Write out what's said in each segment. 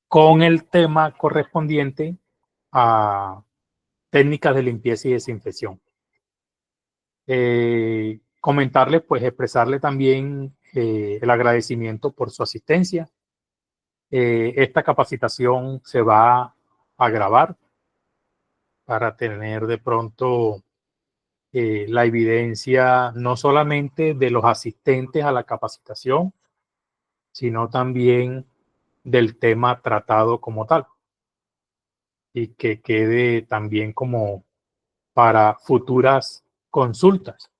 con el tema correspondiente a técnicas de limpieza y desinfección. Comentarle, pues expresarle también el agradecimiento por su asistencia. Esta capacitación se va a grabar para tener de pronto la evidencia no solamente de los asistentes a la capacitación, sino también del tema tratado como tal, y que quede también como para futuras consultas.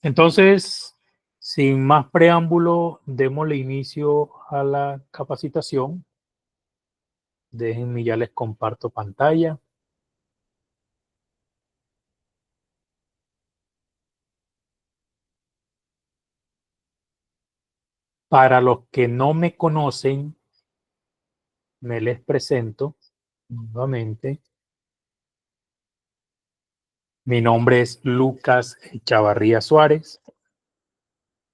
Entonces, sin más preámbulo, démosle inicio a la capacitación. Déjenme, ya les comparto pantalla. Para los que no me conocen, me les presento nuevamente. Mi nombre es Lucas Chavarría Suárez.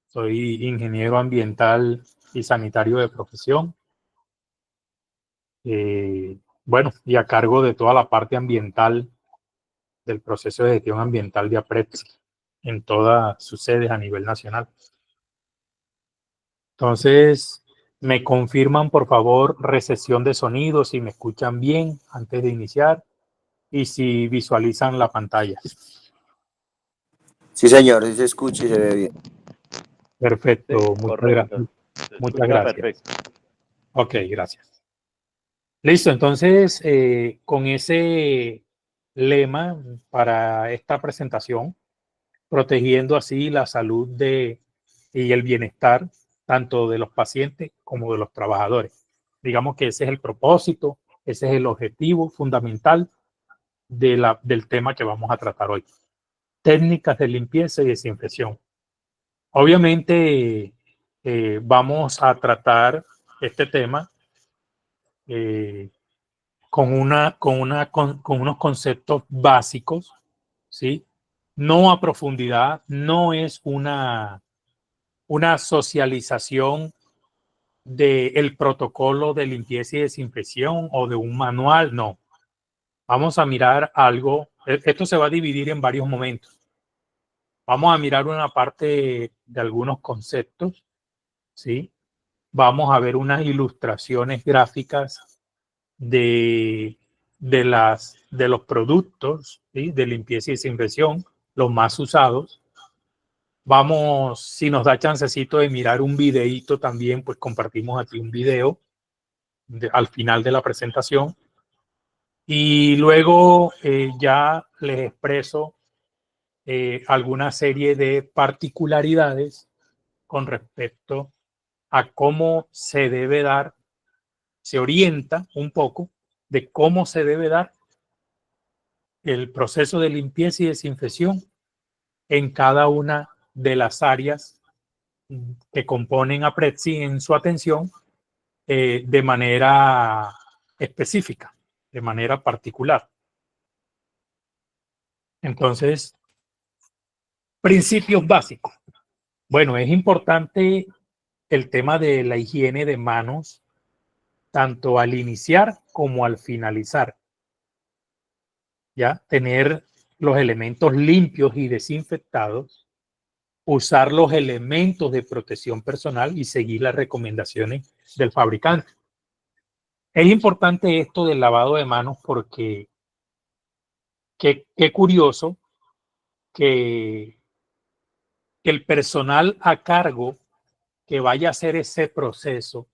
Soy ingeniero ambiental y sanitario de profesión. Bueno, y a cargo de toda la parte ambiental del proceso de gestión ambiental de APREPSI en todas sus sedes a nivel nacional. Entonces, me confirman, por favor, recesión de sonido, si me escuchan bien antes de iniciar y si visualizan la pantalla. Sí, señor, se escucha y se ve bien. Perfecto, Sí, muchas correcto. gracias. Muchas gracias. Perfecto. Ok, gracias. Listo, entonces, con ese lema para esta presentación, protegiendo así la salud y el bienestar tanto de los pacientes como de los trabajadores. Digamos que ese es el propósito, ese es el objetivo fundamental del tema que vamos a tratar hoy. Técnicas de limpieza y desinfección. Obviamente vamos a tratar este tema con unos conceptos básicos, ¿sí? No a profundidad, no es una socialización del protocolo de limpieza y desinfección o de un manual, no. Vamos a mirar algo, esto se va a dividir en varios momentos. Vamos a mirar una parte de algunos conceptos, ¿sí? Vamos a ver unas ilustraciones gráficas de los productos, ¿sí? De limpieza y desinfección, los más usados. Vamos, si nos da chancecito de mirar un videíto también, pues compartimos aquí un video al final de la presentación. Y luego ya les expreso alguna serie de particularidades con respecto a cómo se debe dar, se orienta un poco de cómo se debe dar el proceso de limpieza y desinfección en cada una de las áreas que componen a APREPSI en su atención de manera específica, de manera particular. Entonces, principios básicos. Bueno, es importante el tema de la higiene de manos, tanto al iniciar como al finalizar. Ya, tener los elementos limpios y desinfectados, usar los elementos de protección personal y seguir las recomendaciones del fabricante. Es importante esto del lavado de manos porque qué curioso que el personal a cargo que vaya a hacer ese proceso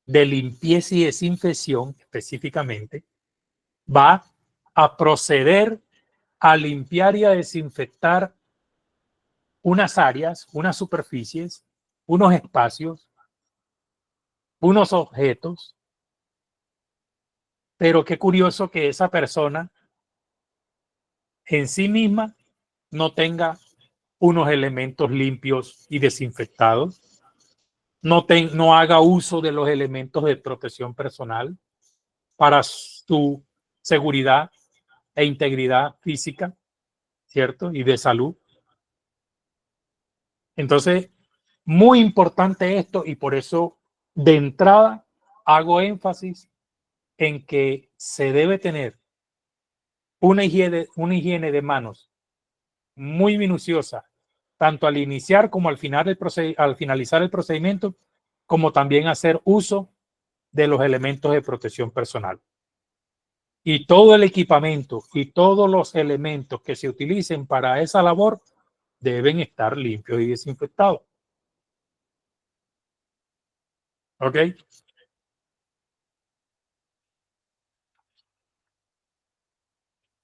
de limpieza y desinfección específicamente va a proceder a limpiar y a desinfectar unas áreas, unas superficies, unos espacios, unos objetos, pero qué curioso que esa persona en sí misma no tenga unos elementos limpios y desinfectados, no haga uso de los elementos de protección personal para su seguridad e integridad física, ¿cierto? Y de salud. Entonces, muy importante esto y por eso De entrada, hago énfasis en que se debe tener una higiene de manos muy minuciosa, tanto al iniciar como al finalizar el procedimiento, como también hacer uso de los elementos de protección personal. Y todo el equipamiento y todos los elementos que se utilicen para esa labor deben estar limpios y desinfectados. ¿Ok?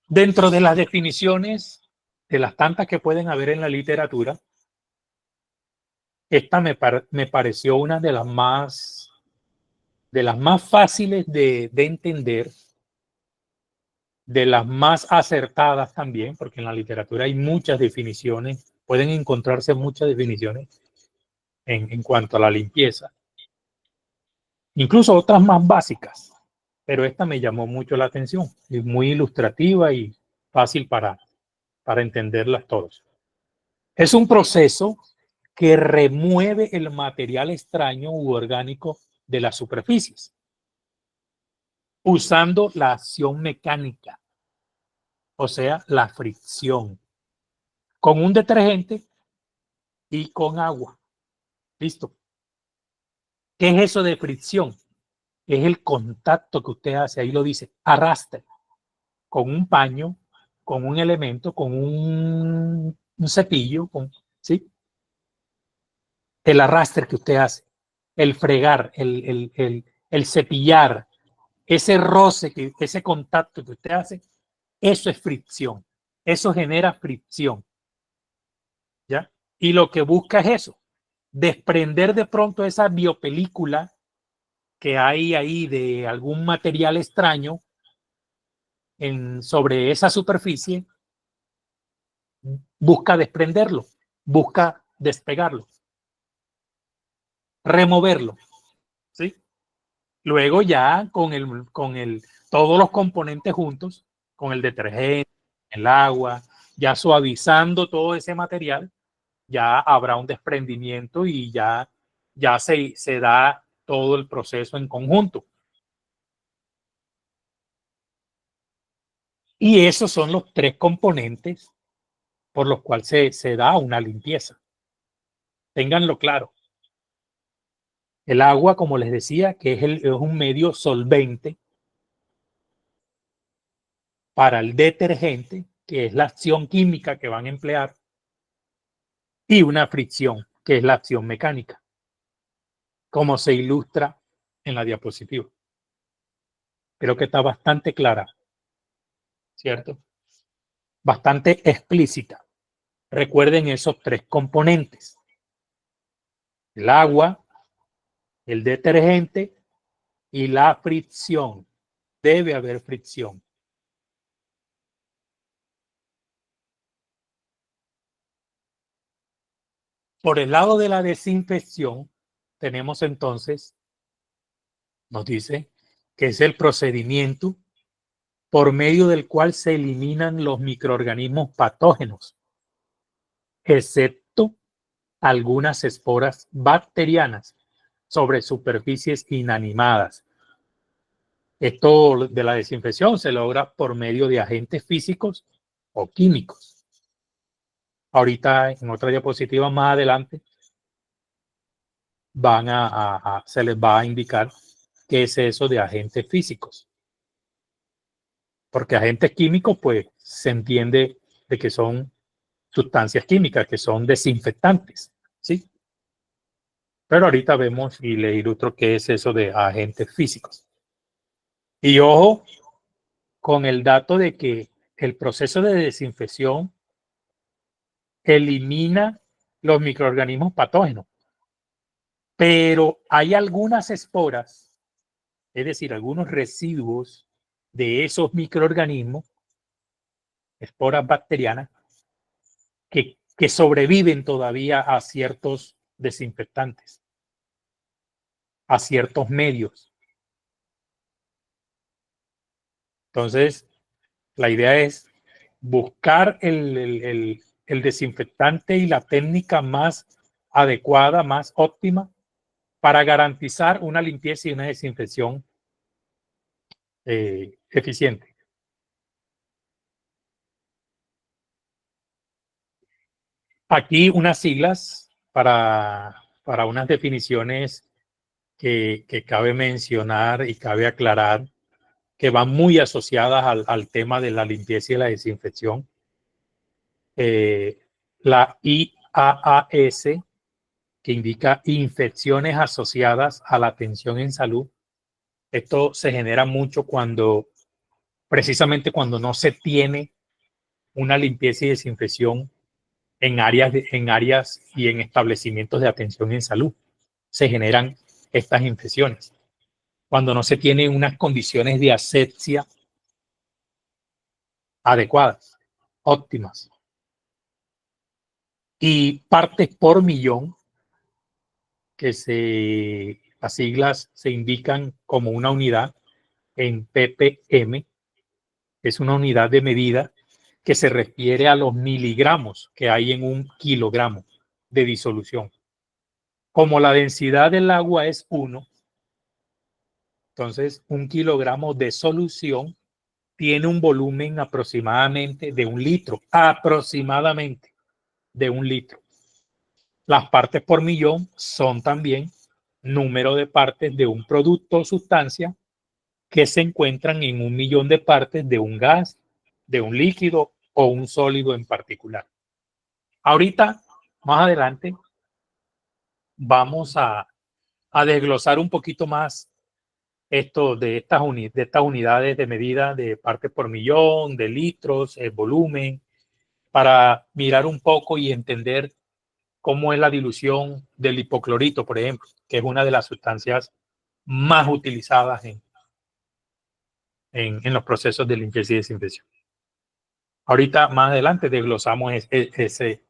Dentro de las definiciones, de las tantas que pueden haber en la literatura, esta me pareció una de las más fáciles de entender, de las más acertadas también, porque en la literatura hay muchas definiciones, pueden encontrarse muchas definiciones en cuanto a la limpieza, incluso otras más básicas, pero esta me llamó mucho la atención, es muy ilustrativa y fácil para entenderlas todos. Es un proceso que remueve el material extraño u orgánico de las superficies, usando la acción mecánica, o sea, la fricción, con un detergente y con agua. Listo. ¿Qué es eso de fricción? Es el contacto que usted hace, ahí lo dice, arrastre, con un paño, con un elemento, con un cepillo, ¿sí? El arrastre que usted hace, el fregar, el cepillar, ese roce, ese contacto que usted hace, eso es fricción. Eso genera fricción. ¿Ya? Y lo que busca es eso, desprender de pronto esa biopelícula que hay ahí de algún material extraño sobre esa superficie, busca desprenderlo, busca despegarlo, removerlo, ¿sí? Luego ya todos los componentes juntos, con el detergente, el agua, ya suavizando todo ese material, ya habrá un desprendimiento y ya se da todo el proceso en conjunto. Y esos son los tres componentes por los cuales se da una limpieza. Ténganlo claro. El agua, como les decía, que es un medio solvente para el detergente, que es la acción química que van a emplear, y una fricción, que es la acción mecánica, como se ilustra en la diapositiva. Creo que está bastante clara, ¿cierto? Bastante explícita. Recuerden esos tres componentes: el agua, el detergente y la fricción. Debe haber fricción. Por el lado de la desinfección, tenemos entonces, nos dice, que es el procedimiento por medio del cual se eliminan los microorganismos patógenos, excepto algunas esporas bacterianas sobre superficies inanimadas. Esto de la desinfección se logra por medio de agentes físicos o químicos. Ahorita en otra diapositiva más adelante se les va a indicar qué es eso de agentes físicos. Porque agentes químicos, pues se entiende de que son sustancias químicas, que son desinfectantes, ¿sí? Pero ahorita vemos y le ilustro qué es eso de agentes físicos. Y ojo con el dato de que el proceso de desinfección elimina los microorganismos patógenos, pero hay algunas esporas, es decir, algunos residuos de esos microorganismos, esporas bacterianas, que sobreviven todavía a ciertos desinfectantes, a ciertos medios. Entonces, la idea es buscar el desinfectante y la técnica más adecuada, más óptima, para garantizar una limpieza y una desinfección eficiente. Aquí unas siglas para unas definiciones que cabe mencionar y cabe aclarar, que van muy asociadas al tema de la limpieza y la desinfección. La IAAS, que indica infecciones asociadas a la atención en salud. Esto se genera mucho precisamente cuando no se tiene una limpieza y desinfección en áreas y en establecimientos de atención en salud. Se generan estas infecciones. Cuando no se tienen unas condiciones de asepsia adecuadas, óptimas. Y partes por millón, las siglas se indican como una unidad en ppm, es una unidad de medida que se refiere a los miligramos que hay en un kilogramo de disolución. Como la densidad del agua es 1, entonces un kilogramo de solución tiene un volumen aproximadamente de 1 litro, aproximadamente de 1 litro. Las partes por millón son también número de partes de un producto o sustancia que se encuentran en 1 millón de partes de un gas, de un líquido o un sólido en particular. Ahorita, más adelante, vamos a desglosar un poquito más esto de estas unidades de medida de partes por millón, de litros, el volumen, para mirar un poco y entender cómo es la dilución del hipoclorito, por ejemplo, que es una de las sustancias más utilizadas en los procesos de limpieza y desinfección. Ahorita, más adelante, desglosamos ese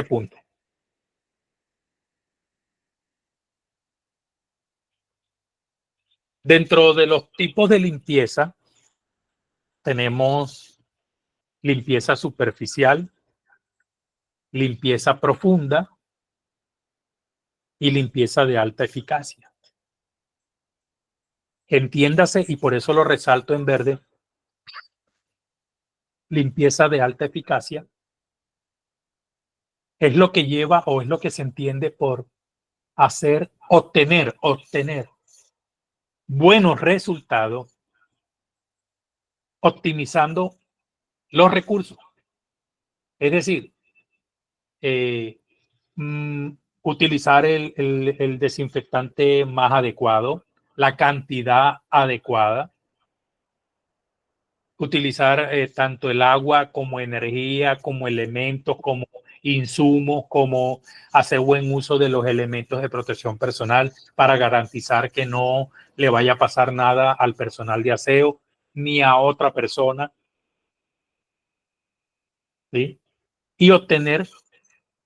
punto. Dentro de los tipos de limpieza, tenemos limpieza superficial, limpieza profunda y limpieza de alta eficacia. Entiéndase, y por eso lo resalto en verde, limpieza de alta eficacia es lo que lleva o es lo que se entiende por obtener buenos resultados optimizando los recursos. Es decir, utilizar el desinfectante más adecuado, la cantidad adecuada, utilizar tanto el agua como energía, como elementos, como insumos, como hacer buen uso de los elementos de protección personal para garantizar que no le vaya a pasar nada al personal de aseo ni a otra persona, ¿sí? Y obtener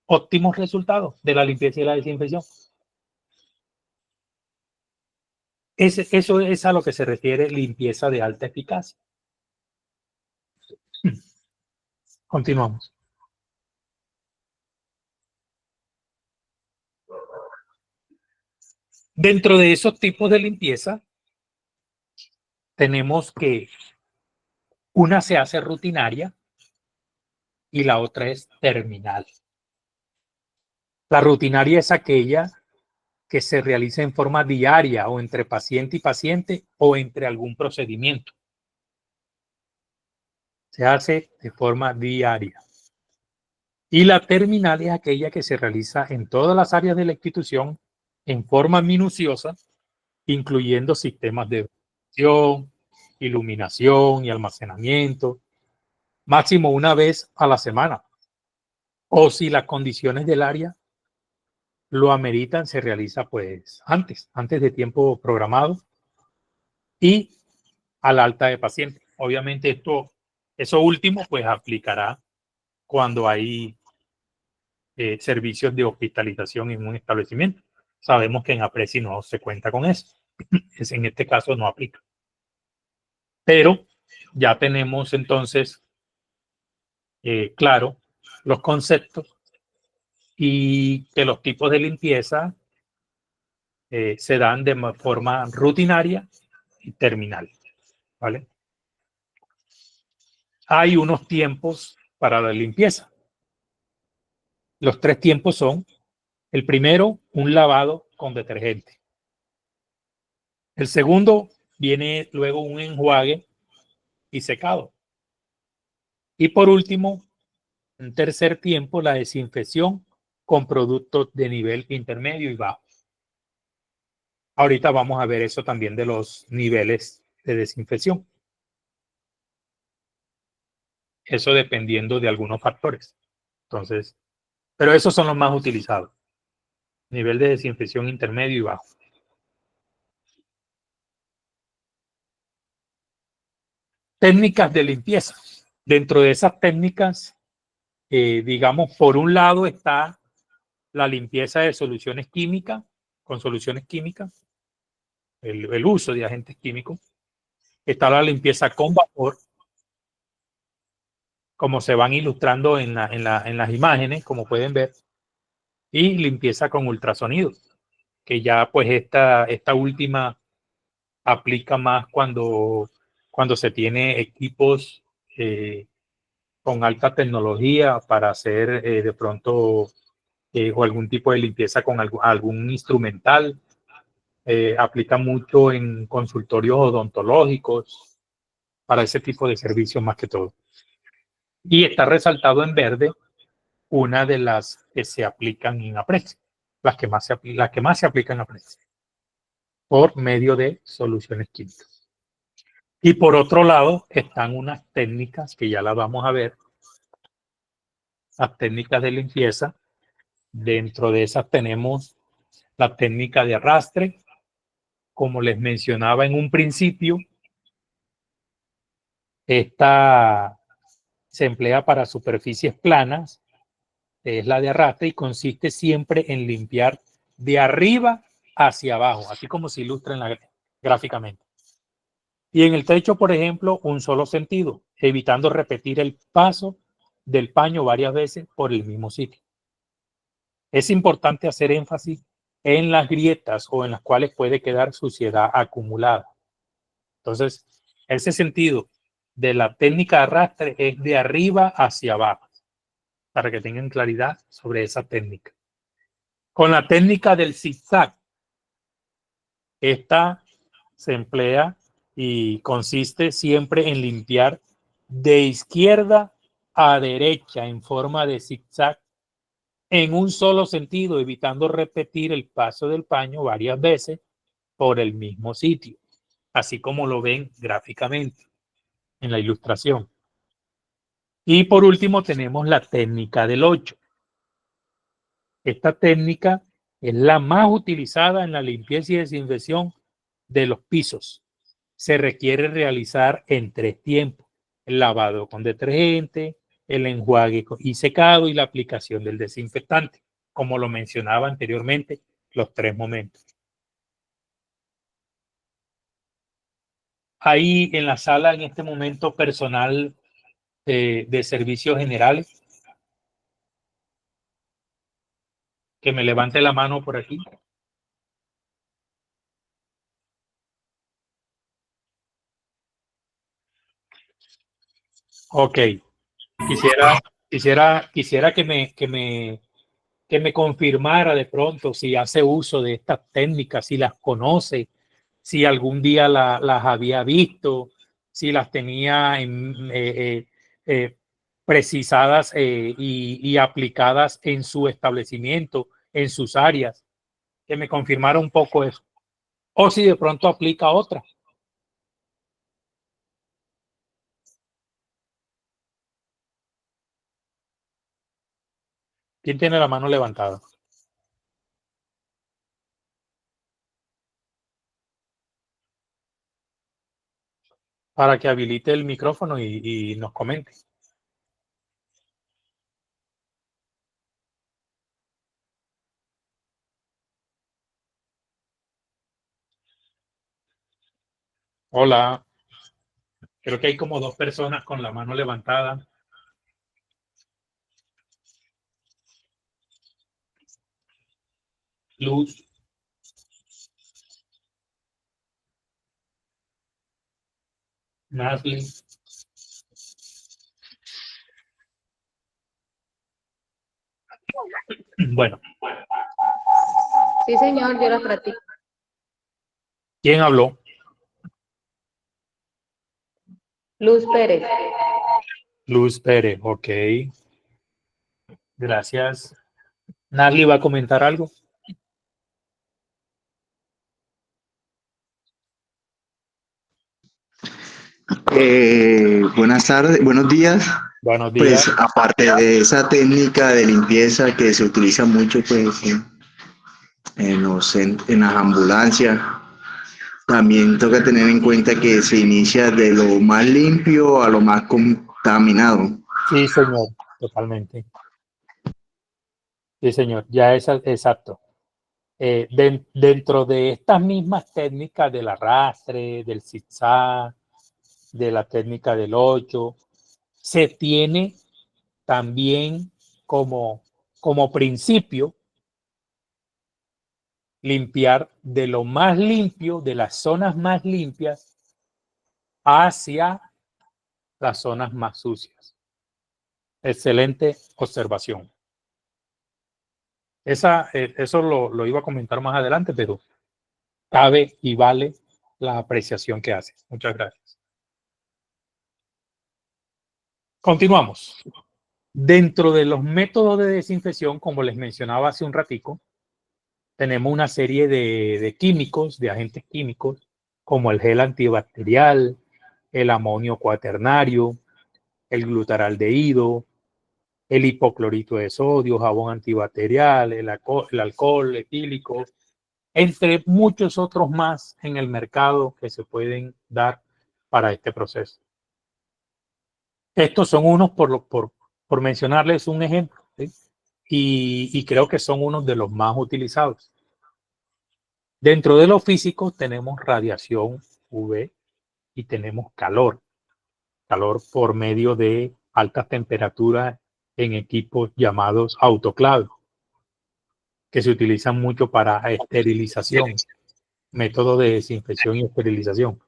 óptimos resultados de la limpieza y la desinfección. Eso es a lo que se refiere limpieza de alta eficacia. Continuamos. Dentro de esos tipos de limpieza, tenemos que una se hace rutinaria y la otra es terminal. La rutinaria es aquella que se realiza en forma diaria o entre paciente y paciente o entre algún procedimiento. Se hace de forma diaria. Y la terminal es aquella que se realiza en todas las áreas de la institución en forma minuciosa, incluyendo sistemas de iluminación y almacenamiento, máximo una vez a la semana. O si las condiciones del área lo ameritan, se realiza pues antes de tiempo programado y al alta de paciente. Obviamente eso último pues aplicará cuando hay servicios de hospitalización en un establecimiento. Sabemos que en APRESI no se cuenta con eso. En este caso no aplica. Pero ya tenemos entonces claro los conceptos y que los tipos de limpieza se dan de forma rutinaria y terminal, ¿vale? Hay unos tiempos para la limpieza. Los 3 tiempos son: el primero, un lavado con detergente. El segundo, viene luego un enjuague y secado. Y por último, un tercer tiempo, la desinfección con productos de nivel intermedio y bajo. Ahorita vamos a ver eso también de los niveles de desinfección. Eso dependiendo de algunos factores. Entonces, pero esos son los más utilizados. Nivel de desinfección intermedio y bajo. Técnicas de limpieza. Dentro de esas técnicas, digamos, por un lado está la limpieza de soluciones químicas, con soluciones químicas, el uso de agentes químicos. Está la limpieza con vapor, como se van ilustrando en las imágenes, como pueden ver, y limpieza con ultrasonido, que ya pues esta última aplica más cuando se tiene equipos con alta tecnología para hacer de pronto o algún tipo de limpieza con algún instrumental. Aplica mucho en consultorios odontológicos para ese tipo de servicios más que todo. Y está resaltado en verde una de las que se aplican en APRES, las que más se aplican en APRES, por medio de soluciones químicas. Y por otro lado están unas técnicas que ya las vamos a ver, las técnicas de limpieza. Dentro de esas tenemos la técnica de arrastre. Como les mencionaba en un principio, esta se emplea para superficies planas, es la de arrastre, y consiste siempre en limpiar de arriba hacia abajo, así como se ilustra gráficamente. Y en el techo, por ejemplo, un solo sentido, evitando repetir el paso del paño varias veces por el mismo sitio. Es importante hacer énfasis en las grietas o en las cuales puede quedar suciedad acumulada. Entonces, ese sentido de la técnica de arrastre es de arriba hacia abajo, para que tengan claridad sobre esa técnica. Con la técnica del zigzag, esta se emplea y consiste siempre en limpiar de izquierda a derecha en forma de zigzag en un solo sentido, evitando repetir el paso del paño varias veces por el mismo sitio, así como lo ven gráficamente en la ilustración. Y por último tenemos la técnica del 8. Esta técnica es la más utilizada en la limpieza y desinfección de los pisos. Se requiere realizar en 3 tiempos: el lavado con detergente, el enjuague y secado y la aplicación del desinfectante, como lo mencionaba anteriormente, los 3 momentos. Hay en la sala en este momento personal de servicios generales, que me levante la mano por aquí. Ok, quisiera que me confirmara de pronto si hace uso de estas técnicas, si las conoce, si algún día las había visto, si las tenía precisadas y aplicadas en su establecimiento, en sus áreas, que me confirmara un poco eso. O si de pronto aplica otra. ¿Quién tiene la mano levantada? Para que habilite el micrófono y nos comente. Hola, creo que hay como 2 personas con la mano levantada. Luz. Nasli. Bueno, Sí, señor, yo las practico. ¿quién habló? Luz Pérez. Luz Pérez, ok. Gracias. Nasli va a comentar algo. Buenas tardes, buenos días. Buenos días. Pues aparte de esa técnica de limpieza que se utiliza mucho pues en las ambulancias, también toca tener en cuenta que se inicia de lo más limpio a lo más contaminado. Sí, señor, totalmente. Sí, señor, ya es exacto. Dentro de estas mismas técnicas del arrastre, del zigzag, de la técnica del 8, se tiene también como principio limpiar de lo más limpio, de las zonas más limpias, hacia las zonas más sucias. Excelente observación. Eso lo iba a comentar más adelante, pero cabe y vale la apreciación que haces. Muchas gracias. Continuamos. Dentro de los métodos de desinfección, como les mencionaba hace un ratico, tenemos una serie de químicos, de agentes químicos, como el gel antibacterial, el amonio cuaternario, el glutaraldehído, el hipoclorito de sodio, jabón antibacterial, el alcohol etílico, entre muchos otros más en el mercado que se pueden dar para este proceso. Estos son unos, por mencionarles un ejemplo, ¿sí? Y creo que son unos de los más utilizados. Dentro de los físicos tenemos radiación UV y tenemos calor por medio de altas temperaturas en equipos llamados autoclaves, que se utilizan mucho para esterilización, método de desinfección y esterilización.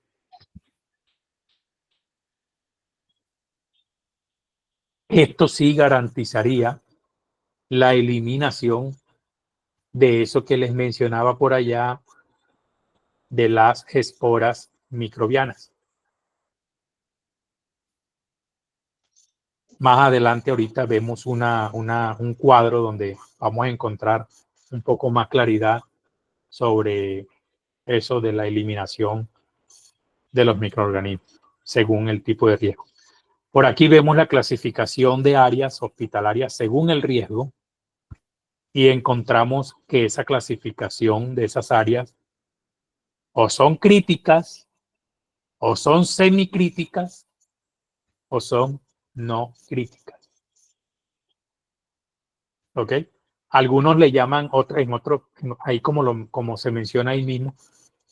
Esto sí garantizaría la eliminación de eso que les mencionaba por allá, de las esporas microbianas. Más adelante ahorita vemos un cuadro donde vamos a encontrar un poco más claridad sobre eso de la eliminación de los microorganismos según el tipo de riesgo. Por aquí vemos la clasificación de áreas hospitalarias según el riesgo y encontramos que esa clasificación de esas áreas o son críticas, o son semicríticas, o son no críticas. ¿Ok? Algunos le llaman, ahí como se menciona ahí mismo,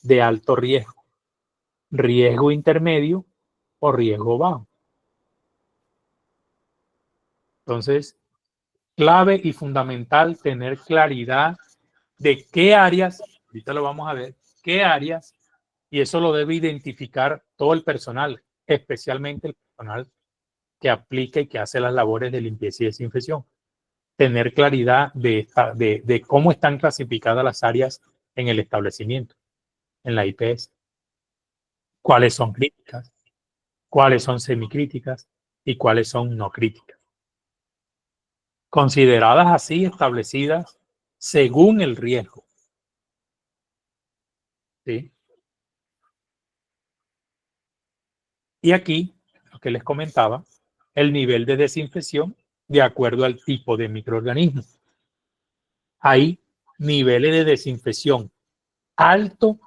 de alto riesgo, riesgo intermedio o riesgo bajo. Entonces, clave y fundamental tener claridad de qué áreas, ahorita lo vamos a ver, qué áreas, y eso lo debe identificar todo el personal, especialmente el personal que aplica y que hace las labores de limpieza y desinfección. Tener claridad de cómo están clasificadas las áreas en el establecimiento, en la IPS, cuáles son críticas, cuáles son semicríticas y cuáles son no críticas. Consideradas así, establecidas según el riesgo. ¿Sí? Y aquí, lo que les comentaba, el nivel de desinfección de acuerdo al tipo de microorganismo. Hay niveles de desinfección alto,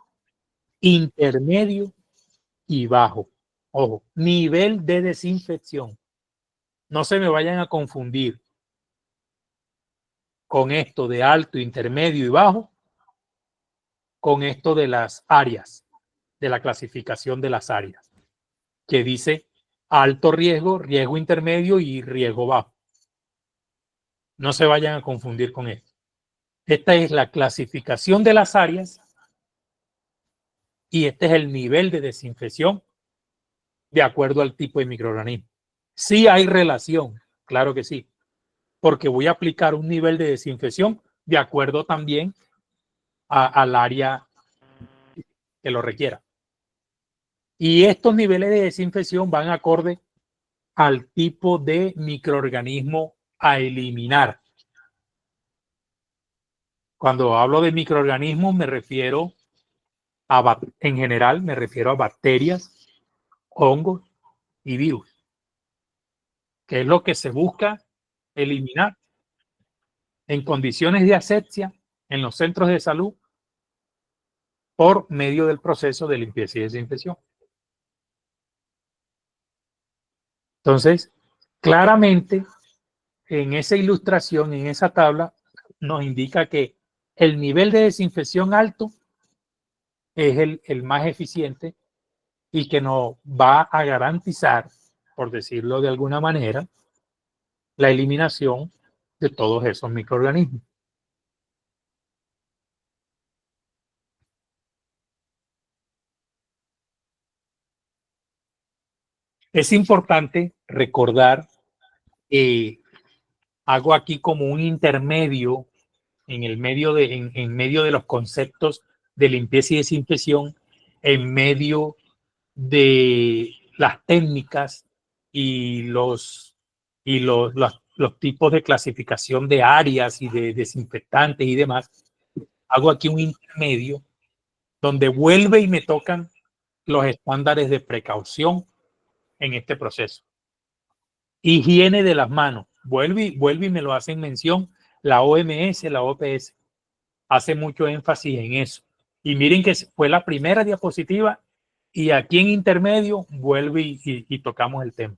intermedio y bajo. Ojo, nivel de desinfección. No se me vayan a confundir con esto de alto, intermedio y bajo, con esto de las áreas, de la clasificación de las áreas, que dice alto riesgo, riesgo intermedio y riesgo bajo. No se vayan a confundir con esto. Esta es la clasificación de las áreas y este es el nivel de desinfección de acuerdo al tipo de microorganismo. Sí hay relación, claro que sí, porque voy a aplicar un nivel de desinfección de acuerdo también al área que lo requiera. Y estos niveles de desinfección van acorde al tipo de microorganismo a eliminar. Cuando hablo de microorganismos me refiero en general me refiero a bacterias, hongos y virus, que es lo que se busca eliminar en condiciones de asepsia en los centros de salud por medio del proceso de limpieza y desinfección. Entonces, claramente, en esa ilustración, en esa tabla, nos indica que el nivel de desinfección alto es el más eficiente y que nos va a garantizar, por decirlo de alguna manera, la eliminación de todos esos microorganismos. Es importante recordar que hago aquí como un intermedio en medio de los conceptos de limpieza y desinfección, en medio de las técnicas y los tipos de clasificación de áreas y de desinfectantes y demás. Hago aquí un intermedio donde vuelve y me tocan los estándares de precaución en este proceso. Higiene de las manos. Vuelve y me lo hacen mención la OMS, la OPS. Hace mucho énfasis en eso. Y miren que fue la primera diapositiva y aquí en intermedio vuelve y tocamos el tema.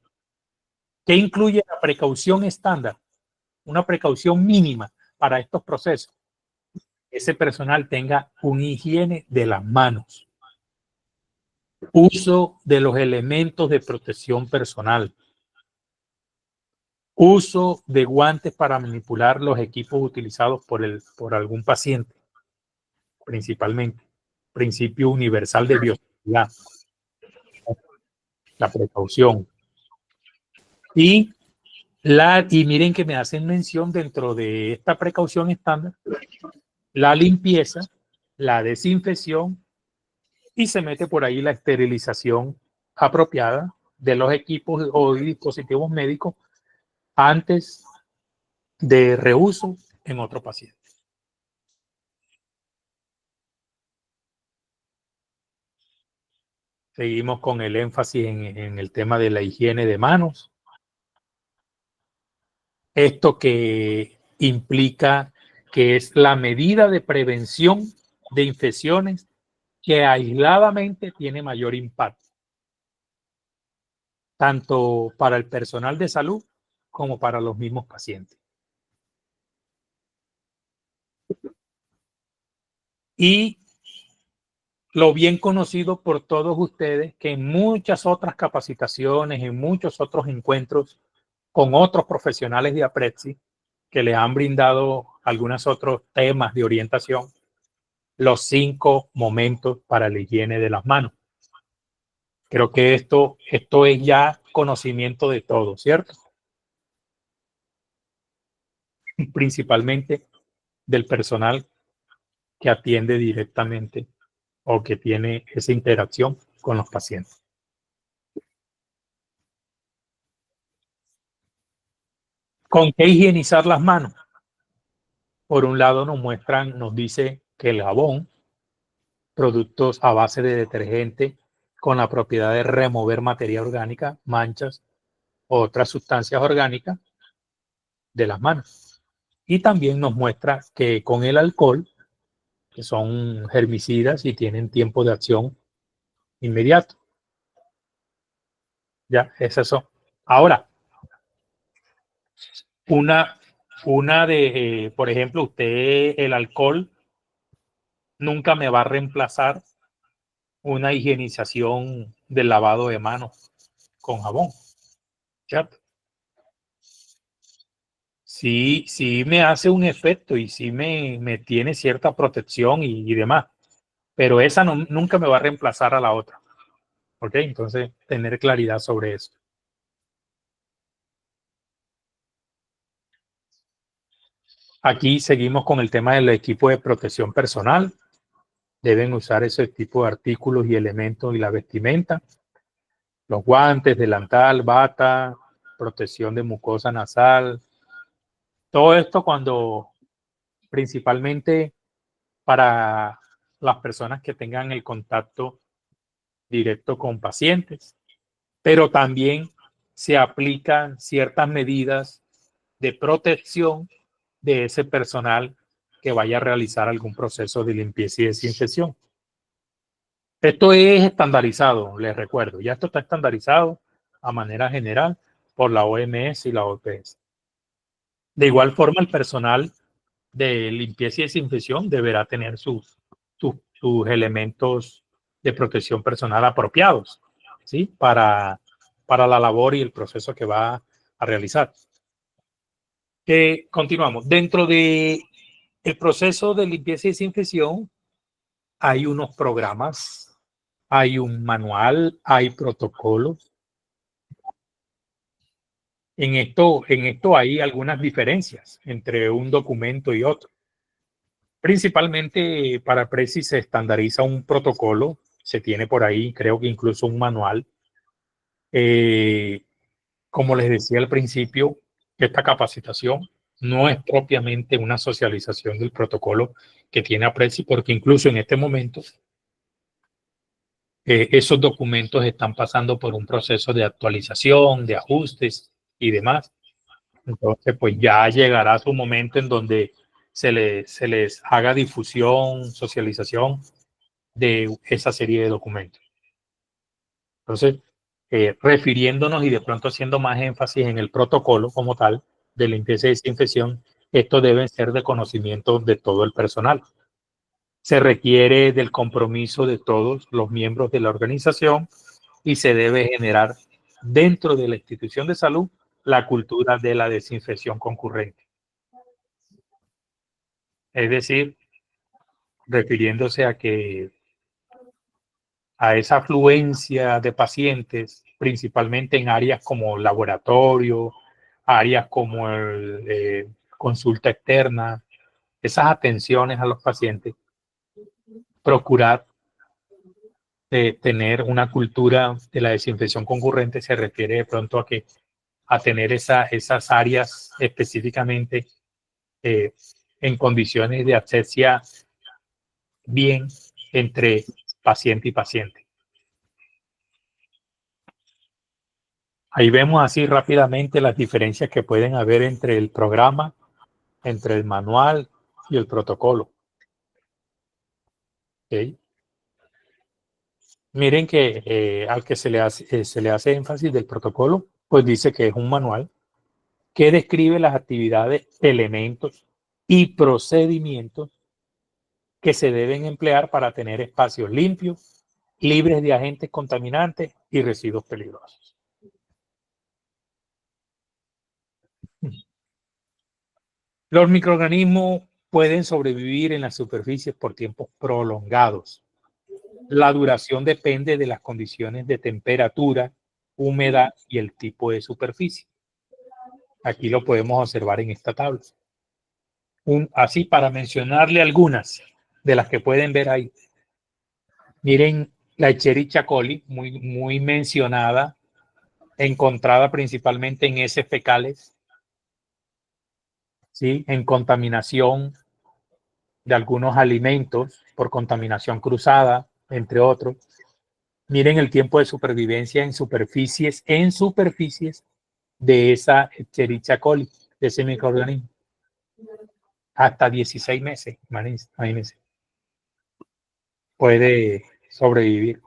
¿Qué incluye la precaución estándar? Una precaución mínima para estos procesos. Ese personal tenga una higiene de las manos. Uso de los elementos de protección personal. Uso de guantes para manipular los equipos utilizados por algún paciente, principalmente. Principio universal de bioseguridad. La precaución. Y miren que me hacen mención dentro de esta precaución estándar, la limpieza, la desinfección y se mete por ahí la esterilización apropiada de los equipos o dispositivos médicos antes de reuso en otro paciente. Seguimos con el énfasis en el tema de la higiene de manos. Esto que implica que es la medida de prevención de infecciones que aisladamente tiene mayor impacto, tanto para el personal de salud como para los mismos pacientes. Y lo bien conocido por todos ustedes, que en muchas otras capacitaciones, en muchos otros encuentros con otros profesionales de APREXI, que les han brindado algunos otros temas de orientación, los 5 momentos para la higiene de las manos. Creo que esto es ya conocimiento de todos, ¿cierto? Principalmente del personal que atiende directamente o que tiene esa interacción con los pacientes. ¿Con qué higienizar las manos? Por un lado nos dice que el jabón, productos a base de detergente con la propiedad de remover materia orgánica, manchas, otras sustancias orgánicas de las manos. Y también nos muestra que con el alcohol, que son herbicidas y tienen tiempo de acción inmediato. Ya, es eso. Ahora, por ejemplo, el alcohol nunca me va a reemplazar una higienización del lavado de manos con jabón, ¿cierto? Sí me hace un efecto y sí me tiene cierta protección y demás, pero esa nunca me va a reemplazar a la otra. ¿Ok? Entonces, tener claridad sobre eso. Aquí seguimos con el tema del equipo de protección personal. Deben usar ese tipo de artículos y elementos y la vestimenta. Los guantes, delantal, bata, protección de mucosa nasal. Todo esto cuando principalmente para las personas que tengan el contacto directo con pacientes, pero también se aplican ciertas medidas de protección de ese personal que vaya a realizar algún proceso de limpieza y desinfección. Esto es estandarizado, les recuerdo, ya esto está estandarizado a manera general por la OMS y la OPS. De igual forma, el personal de limpieza y desinfección deberá tener sus elementos de protección personal apropiados, ¿sí? Para la labor y el proceso que va a realizar. Continuamos. Dentro de el proceso de limpieza y desinfección hay unos programas, hay un manual, hay protocolos. En esto hay algunas diferencias entre un documento y otro. Principalmente para Prezi se estandariza un protocolo, se tiene por ahí, creo que incluso un manual. Como les decía al principio, esta capacitación no es propiamente una socialización del protocolo que tiene Apreci, porque incluso en este momento esos documentos están pasando por un proceso de actualización, de ajustes y demás. Entonces, pues ya llegará su momento en donde se les haga difusión, socialización de esa serie de documentos. Entonces, refiriéndonos y de pronto haciendo más énfasis en el protocolo como tal de limpieza y desinfección, estos deben ser de conocimiento de todo el personal. Se requiere del compromiso de todos los miembros de la organización y se debe generar dentro de la institución de salud la cultura de la desinfección concurrente. Es decir, refiriéndose a esa afluencia de pacientes, principalmente en áreas como laboratorio, áreas como consulta externa, esas atenciones a los pacientes, procurar tener una cultura de la desinfección concurrente se refiere de pronto a tener esas áreas específicamente en condiciones de asepsia bien entre paciente y paciente. Ahí vemos así rápidamente las diferencias que pueden haber entre el programa, entre el manual y el protocolo. ¿Okay? Miren que al que se le hace énfasis del protocolo, pues dice que es un manual que describe las actividades, elementos y procedimientos que se deben emplear para tener espacios limpios, libres de agentes contaminantes y residuos peligrosos. Los microorganismos pueden sobrevivir en las superficies por tiempos prolongados. La duración depende de las condiciones de temperatura, humedad y el tipo de superficie. Aquí lo podemos observar en esta tabla. Así para mencionarle algunas de las que pueden ver ahí. Miren la Escherichia coli, muy mencionada, encontrada principalmente en heces fecales, ¿sí? En contaminación de algunos alimentos por contaminación cruzada, entre otros. Miren el tiempo de supervivencia en superficies de esa Escherichia coli, de ese microorganismo. Hasta 16 meses, imagínense. Puede sobrevivir.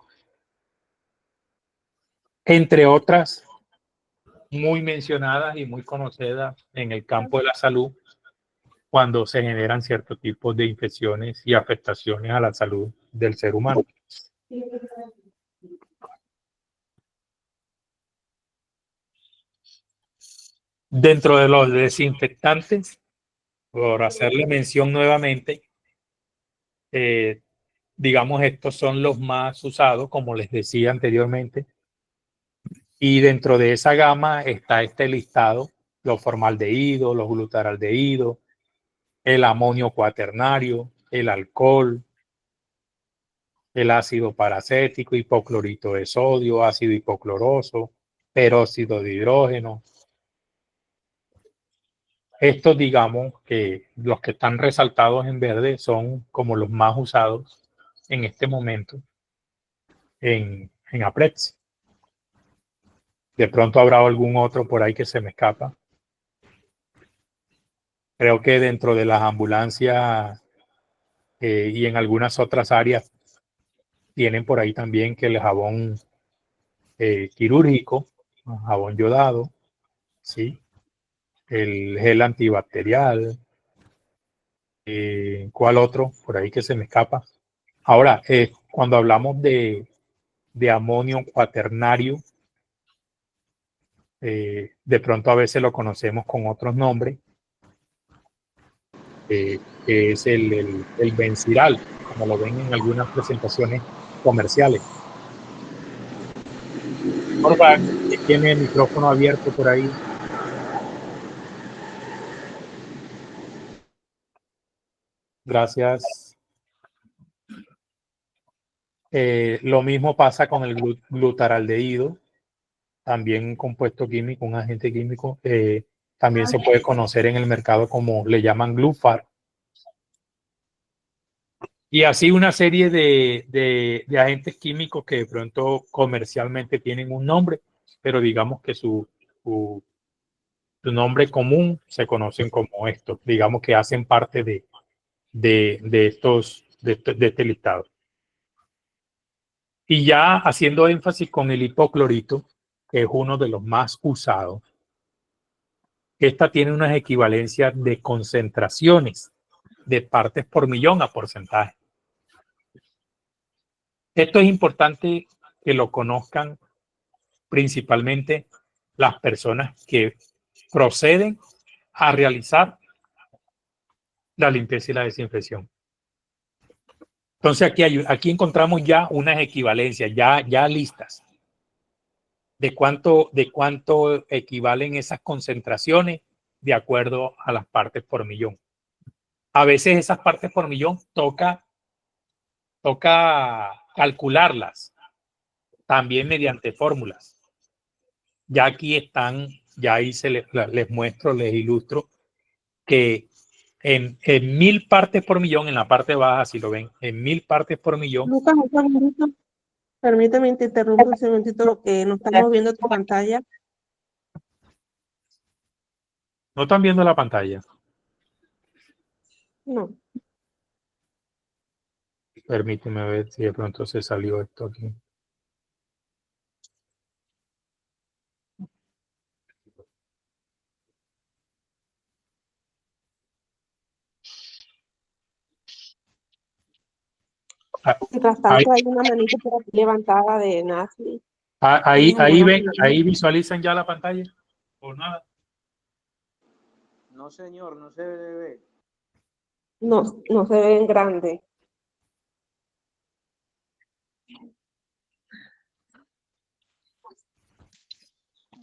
Entre otras muy mencionadas y muy conocidas en el campo de la salud cuando se generan ciertos tipos de infecciones y afectaciones a la salud del ser humano. Dentro de los desinfectantes, por hacerle mención nuevamente, digamos, estos son los más usados, como les decía anteriormente. Y dentro de esa gama está este listado, los formaldehídos, los glutaraldehídos, el amonio cuaternario, el alcohol, el ácido paracético, hipoclorito de sodio, ácido hipocloroso, peróxido de hidrógeno. Estos, digamos, que los que están resaltados en verde son como los más usados en este momento en Aprexi. De pronto habrá algún otro por ahí que se me escapa. Creo que dentro de las ambulancias y en algunas otras áreas tienen por ahí también que el jabón quirúrgico, jabón yodado, ¿sí? El gel antibacterial. ¿Cuál otro? Por ahí que se me escapa. Ahora, cuando hablamos de amonio cuaternario, de pronto a veces lo conocemos con otros nombres, que es el Benziral, como lo ven en algunas presentaciones comerciales. Porfa, tiene el micrófono abierto por ahí. Gracias. Lo mismo pasa con el glutaraldehído, también un compuesto químico, un agente químico. También se puede conocer en el mercado como le llaman glufar. Y así una serie de agentes químicos que de pronto comercialmente tienen un nombre, pero digamos que su nombre común se conocen como estos, digamos que hacen parte de este listado. Y ya haciendo énfasis con el hipoclorito, que es uno de los más usados, esta tiene unas equivalencias de concentraciones de partes por millón a porcentaje. Esto es importante que lo conozcan principalmente las personas que proceden a realizar la limpieza y la desinfección. Entonces aquí encontramos ya unas equivalencias ya listas de cuánto equivalen esas concentraciones de acuerdo a las partes por millón. A veces esas partes por millón toca calcularlas también mediante fórmulas. Ya aquí están, ya ahí les muestro, les ilustro que en 1000 partes por millón, en la parte baja, si lo ven, en 1000 partes por millón. Lucas, un segundito. Permíteme, te interrumpo un segundito lo que no estamos viendo tu pantalla. ¿No están viendo la pantalla? No. Permíteme ver si de pronto se salió esto aquí. Mientras tanto, hay una manita por aquí levantada de Nancy. Ahí ven, ahí visualizan ya la pantalla. ¿O nada? No, señor, no se ve. No se ve en grande.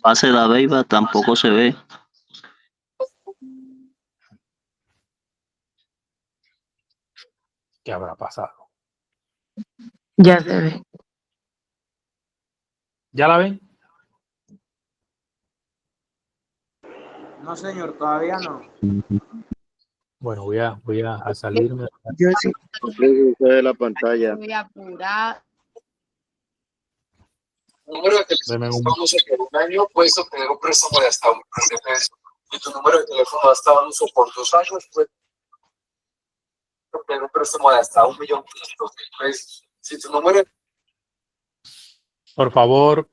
Pase la Beiba, tampoco se ve. ¿Qué habrá pasado? Ya se ve. ¿Ya la ven? No, señor, todavía no. Bueno, voy a salirme. Yo sí. De la pantalla. Voy a apurar. Número de teléfono famoso por un año puedes obtener un préstamo de hasta 1 millón de pesos. Y tu número de teléfono ha estado en uso por 2 años, puedes obtener un préstamo de hasta 1.500.000 pesos. Si tu número Por favor,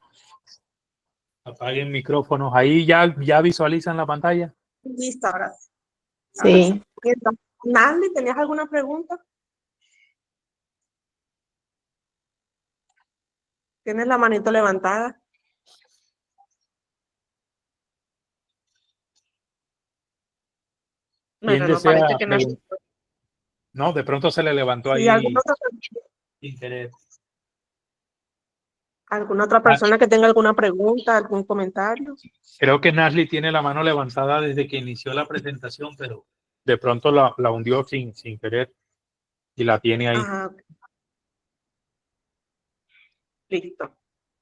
apaguen micrófonos. Ahí ya visualizan la pantalla. Listo, ahora. Sí. Nancy, ¿tenías alguna pregunta? ¿Tienes la manito levantada? ¿Quién Bueno, no desea parece que no. No, de pronto se le levantó Sí, ahí. ¿alguna otra sin querer. ¿Alguna otra persona que tenga alguna pregunta, algún comentario? Creo que Nasli tiene la mano levantada desde que inició la presentación, pero de pronto la hundió sin querer y la tiene ahí. Ajá, ok. Listo.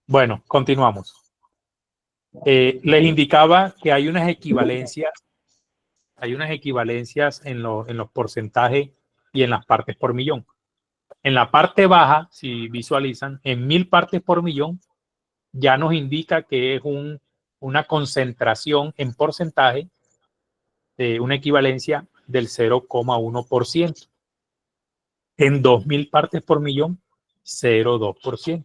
Bueno, continuamos. Les indicaba que hay unas equivalencias en los porcentajes y en las partes por millón. En la parte baja, si visualizan, en 1000 partes por millón, ya nos indica que es una concentración en porcentaje de una equivalencia del 0,1%. En 2000 partes por millón, 0,2%.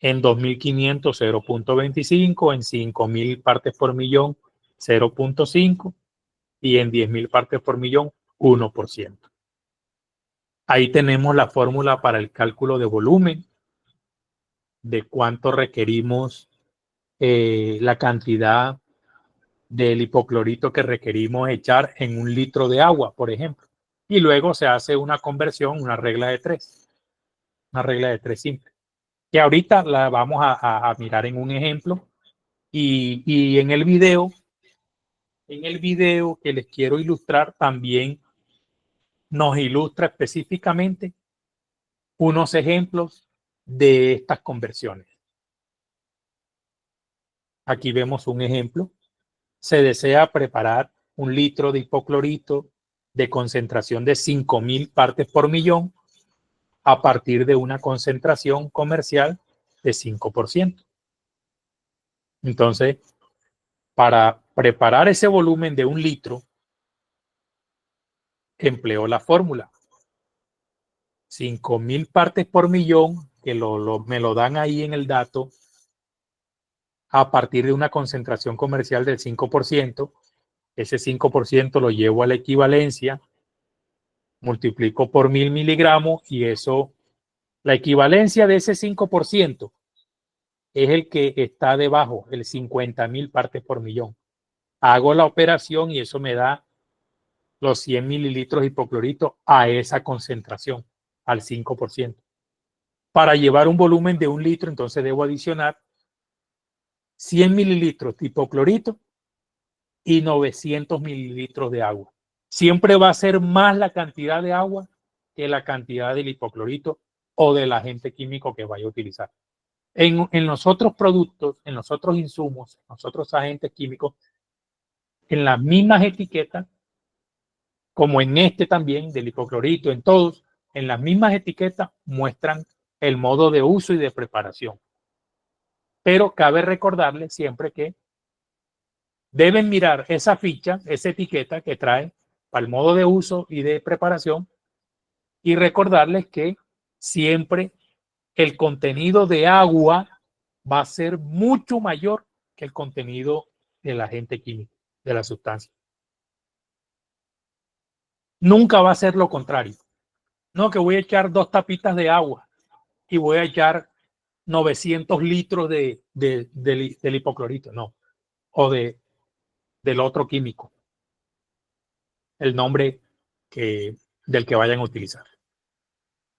En 2500, 0,25. En 5000 partes por millón, 0,5. Y en 10.000 partes por millón, 1%. Ahí tenemos la fórmula para el cálculo de volumen, de cuánto requerimos, la cantidad del hipoclorito que requerimos echar en 1 litro de agua, por ejemplo. Y luego se hace una conversión, una regla de 3 simple, que ahorita la vamos a mirar en un ejemplo. Y en el video que les quiero ilustrar también nos ilustra específicamente unos ejemplos de estas conversiones. Aquí vemos un ejemplo. Se desea preparar 1 litro de hipoclorito de concentración de 5000 partes por millón a partir de una concentración comercial de 5%. Entonces, para preparar ese volumen de 1 litro, empleó la fórmula 5000 partes por millón, que me lo dan ahí en el dato, a partir de una concentración comercial del 5%. Ese 5% lo llevo a la equivalencia, multiplico por 1000 miligramos y eso, la equivalencia de ese 5% es el que está debajo, el 50.000 partes por millón. Hago la operación y eso me da los 100 mililitros de hipoclorito a esa concentración, al 5%. Para llevar un volumen de 1 litro, entonces debo adicionar 100 mililitros de hipoclorito y 900 mililitros de agua. Siempre va a ser más la cantidad de agua que la cantidad del hipoclorito o del agente químico que vaya a utilizar. En los otros productos, en los otros insumos, en los otros agentes químicos, en las mismas etiquetas, como en este también del hipoclorito, en todos, en las mismas etiquetas muestran el modo de uso y de preparación. Pero cabe recordarles siempre que deben mirar esa ficha, esa etiqueta que trae para el modo de uso y de preparación, y recordarles que siempre el contenido de agua va a ser mucho mayor que el contenido del agente químico, de la sustancia. Nunca va a ser lo contrario. No, que voy a echar 2 tapitas de agua y voy a echar 900 litros del hipoclorito, no, o del otro químico, el nombre del que vayan a utilizar.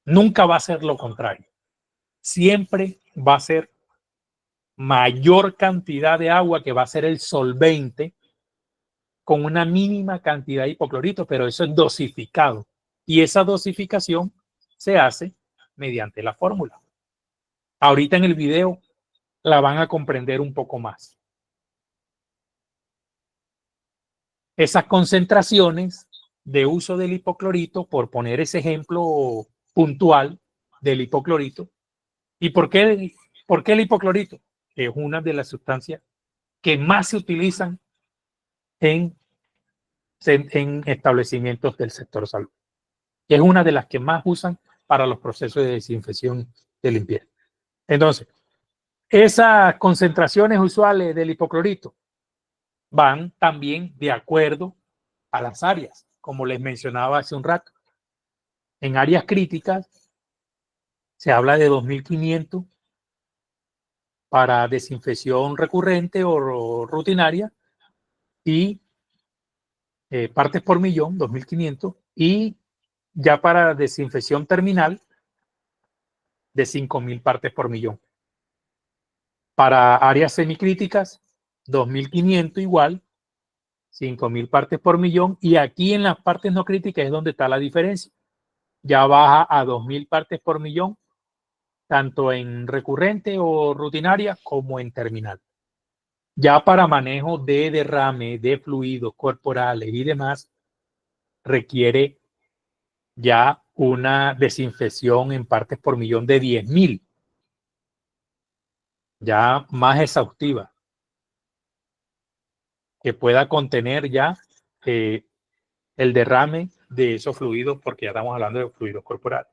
Nunca va a ser lo contrario. Siempre va a ser mayor cantidad de agua, que va a ser el solvente, con una mínima cantidad de hipoclorito, pero eso es dosificado. Y esa dosificación se hace mediante la fórmula. Ahorita en el video la van a comprender un poco más. Esas concentraciones de uso del hipoclorito, por poner ese ejemplo puntual del hipoclorito. ¿Y por qué el hipoclorito? Es una de las sustancias que más se utilizan en establecimientos del sector salud. Es una de las que más usan para los procesos de desinfección de limpieza. Entonces, esas concentraciones usuales del hipoclorito van también de acuerdo a las áreas, como les mencionaba hace un rato. En áreas críticas se habla de 2500 para desinfección recurrente o rutinaria y partes por millón, 2500, y ya para desinfección terminal de 5.000 partes por millón. Para áreas semicríticas, 2.500 igual, 5.000 partes por millón. Y aquí en las partes no críticas es donde está la diferencia. Ya baja a 2.000 partes por millón, tanto en recurrente o rutinaria como en terminal. Ya para manejo de derrame, de fluidos corporales y demás, requiere ya una desinfección en partes por millón de 10.000, ya más exhaustiva, que pueda contener ya el derrame de esos fluidos, porque ya estamos hablando de fluidos corporales.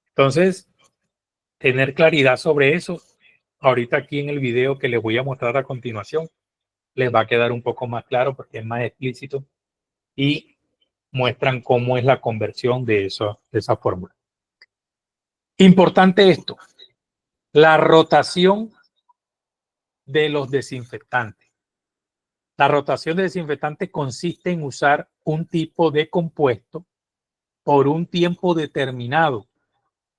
Entonces, tener claridad sobre eso, ahorita aquí en el video que les voy a mostrar a continuación, les va a quedar un poco más claro porque es más explícito y muestran cómo es la conversión de esa fórmula. Importante esto, la rotación de los desinfectantes. La rotación de desinfectantes consiste en usar un tipo de compuesto por un tiempo determinado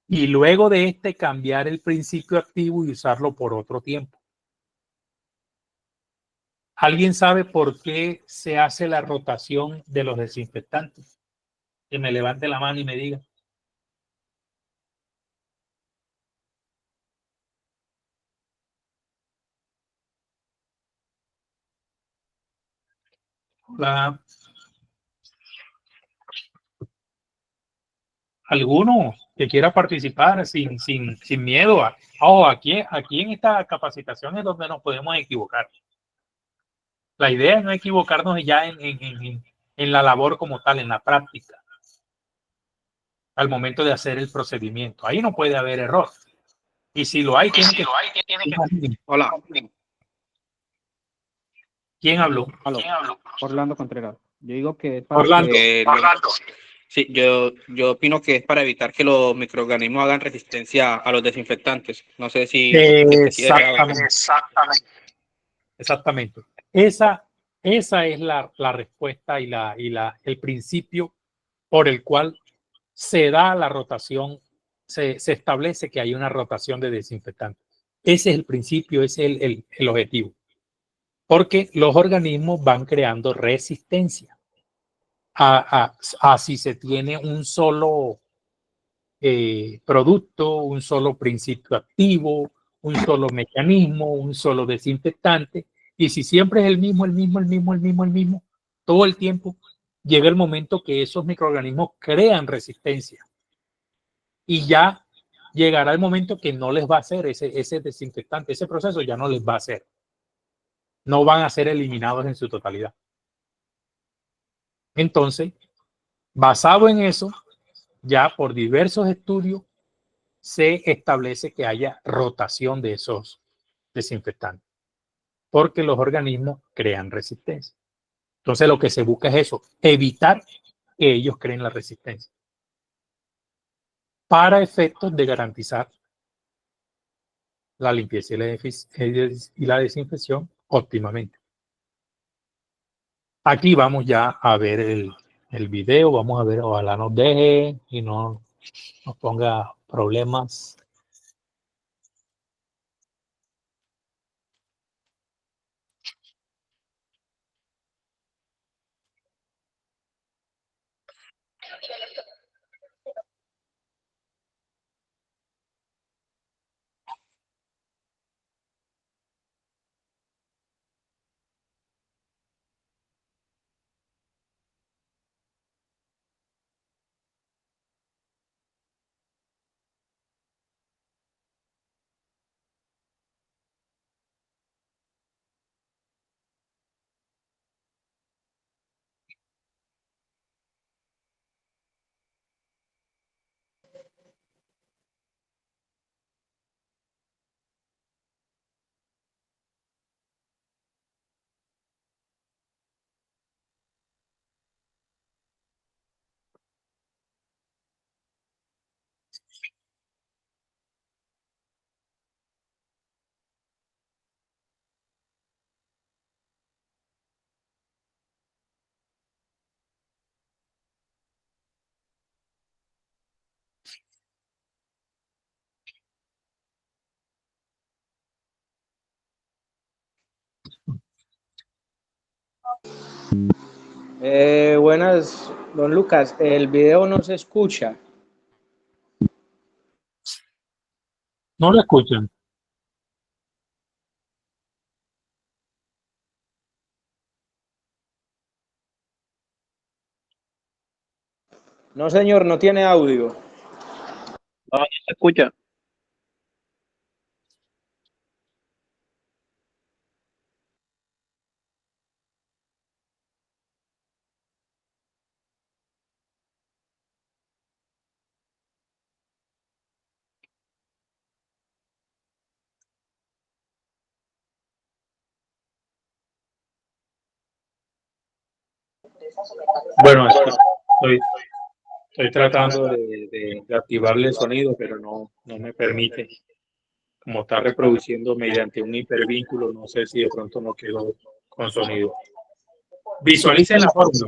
y luego de este cambiar el principio activo y usarlo por otro tiempo. ¿Alguien sabe por qué se hace la rotación de los desinfectantes? Que me levante la mano y me diga. Alguno que quiera participar sin miedo. Aquí en esta capacitación es donde nos podemos equivocar. La idea es no equivocarnos ya en la labor como tal, en la práctica, al momento de hacer el procedimiento. Ahí no puede haber error. Y si lo hay, tiene que... Hola. ¿Quién habló? Aló. Orlando Contreras. Yo digo que es para Orlando. Sí, yo opino que es para evitar que los microorganismos hagan resistencia a los desinfectantes. No sé si Exactamente. Esa es la respuesta y el principio por el cual se da la rotación, se establece que hay una rotación de desinfectantes. Ese es el principio, ese es el objetivo. Porque los organismos van creando resistencia a si se tiene un solo producto, un solo principio activo, un solo mecanismo, un solo desinfectante. Y si siempre es el mismo, todo el tiempo, llega el momento que esos microorganismos crean resistencia. Y ya llegará el momento que no les va a hacer ese desinfectante, ese proceso ya no les va a hacer. No van a ser eliminados en su totalidad. Entonces, basado en eso, ya por diversos estudios, se establece que haya rotación de esos desinfectantes, porque los organismos crean resistencia. Entonces, lo que se busca es eso, evitar que ellos creen la resistencia, para efectos de garantizar la limpieza y la desinfección óptimamente. Aquí vamos ya a ver el video, vamos a ver, ojalá nos deje y no nos ponga problemas. Buenas, don Lucas. El video no se escucha. No lo escuchan. No, señor, no tiene audio. No, no se escucha. Bueno, estoy tratando de activarle el sonido, pero no me permite. Como está reproduciendo mediante un hipervínculo, no sé si de pronto no quedó con sonido. Visualicen la fórmula.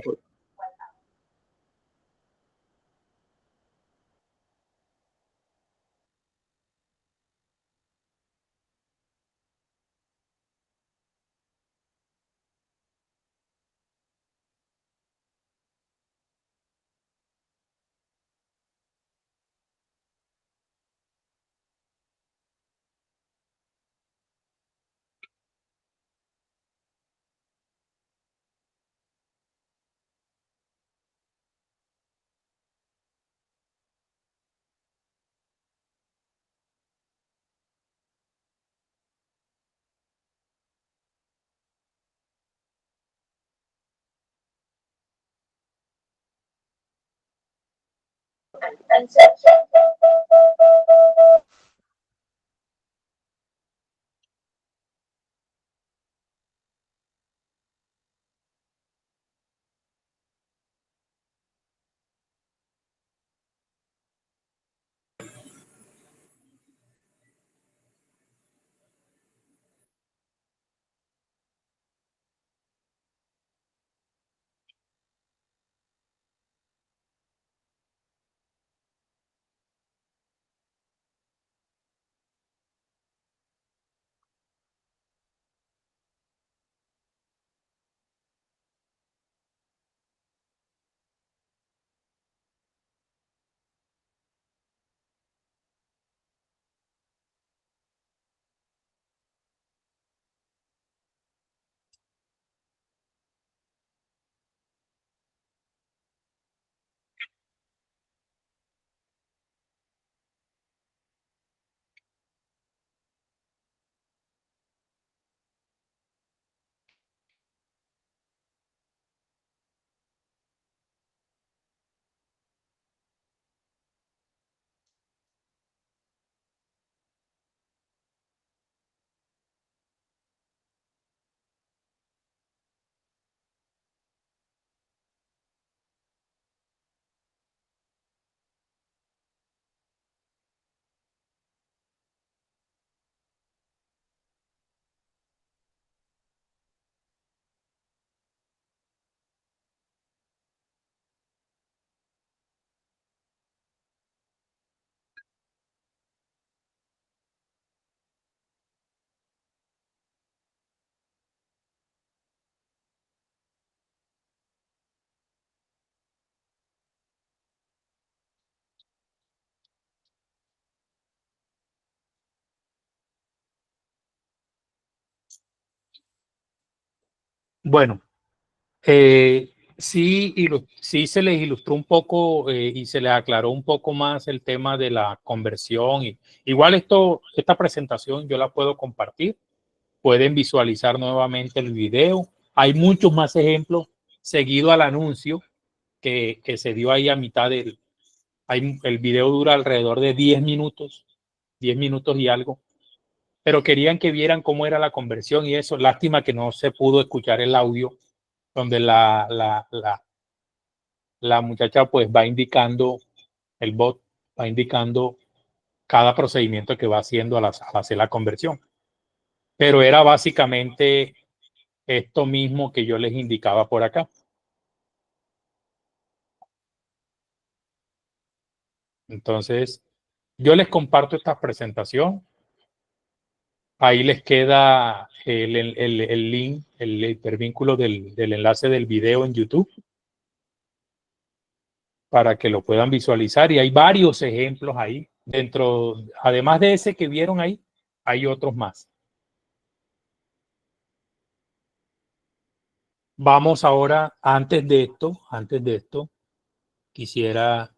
Bueno, sí se les ilustró un poco y se les aclaró un poco más el tema de la conversión. Igual esta presentación yo la puedo compartir. Pueden visualizar nuevamente el video. Hay muchos más ejemplos seguido al anuncio que se dio ahí a mitad del... el video dura alrededor de 10 minutos y algo, pero querían que vieran cómo era la conversión y eso. Lástima que no se pudo escuchar el audio donde la muchacha pues va indicando, el bot va indicando cada procedimiento que va haciendo al hacer la conversión. Pero era básicamente esto mismo que yo les indicaba por acá. Entonces, yo les comparto esta presentación. Ahí les queda el link, el hipervínculo del enlace del video en YouTube para que lo puedan visualizar. Y hay varios ejemplos ahí. Además de ese que vieron ahí, hay otros más. Vamos ahora, antes de esto, quisiera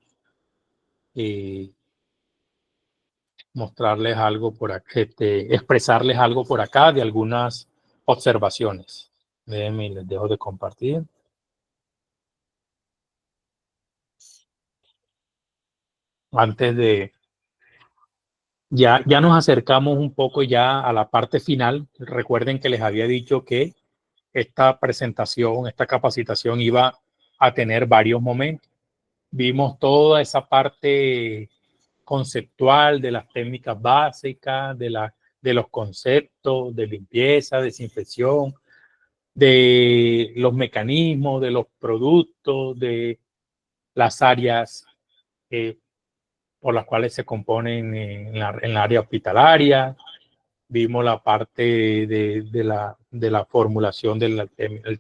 mostrarles algo por acá, expresarles algo por acá de algunas observaciones. Déjenme, les dejo de compartir. Antes de... Ya nos acercamos un poco ya a la parte final. Recuerden que les había dicho que esta presentación, esta capacitación iba a tener varios momentos. Vimos toda esa parte conceptual de las técnicas básicas, de los conceptos de limpieza, desinfección, de los mecanismos, de los productos, de las áreas por las cuales se componen en la área hospitalaria. Vimos la parte de la formulación del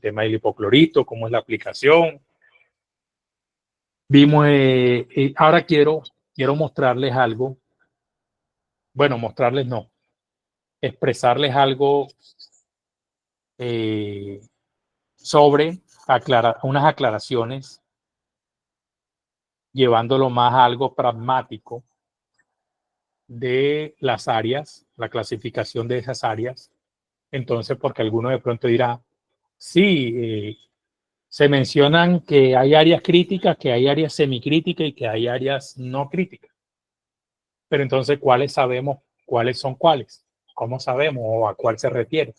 tema del hipoclorito, cómo es la aplicación. Vimos, ahora quiero mostrarles algo. Bueno, mostrarles no. Expresarles algo sobre unas aclaraciones, llevándolo más a algo pragmático de las áreas, la clasificación de esas áreas. Entonces, porque alguno de pronto dirá, sí, se mencionan que hay áreas críticas, que hay áreas semicríticas y que hay áreas no críticas. Pero entonces, ¿cuáles sabemos cuáles son cuáles? ¿Cómo sabemos o a cuál se refiere?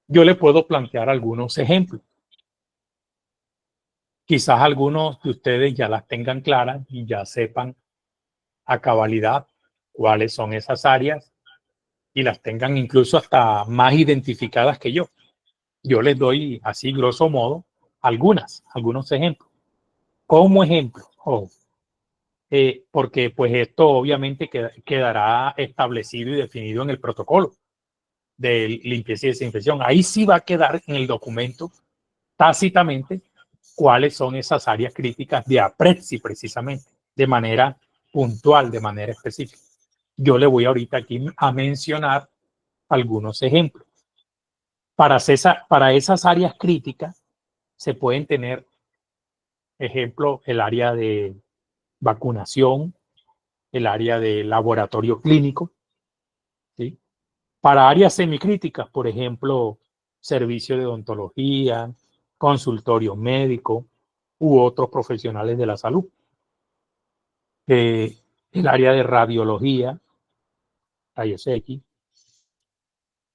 Yo le puedo plantear algunos ejemplos. Quizás algunos de ustedes ya las tengan claras y ya sepan a cabalidad cuáles son esas áreas y las tengan incluso hasta más identificadas que yo. Yo les doy así, grosso modo, algunos ejemplos. Como ejemplo, porque pues esto obviamente quedará establecido y definido en el protocolo de limpieza y desinfección. Ahí sí va a quedar en el documento tácitamente cuáles son esas áreas críticas de APRESI precisamente, de manera puntual, de manera específica. Yo le voy ahorita aquí a mencionar algunos ejemplos. Para esas áreas críticas se pueden tener, ejemplo, el área de vacunación, el área de laboratorio clínico, ¿sí? Para áreas semicríticas, por ejemplo, servicio de odontología, consultorio médico u otros profesionales de la salud. El área de radiología, rayos X,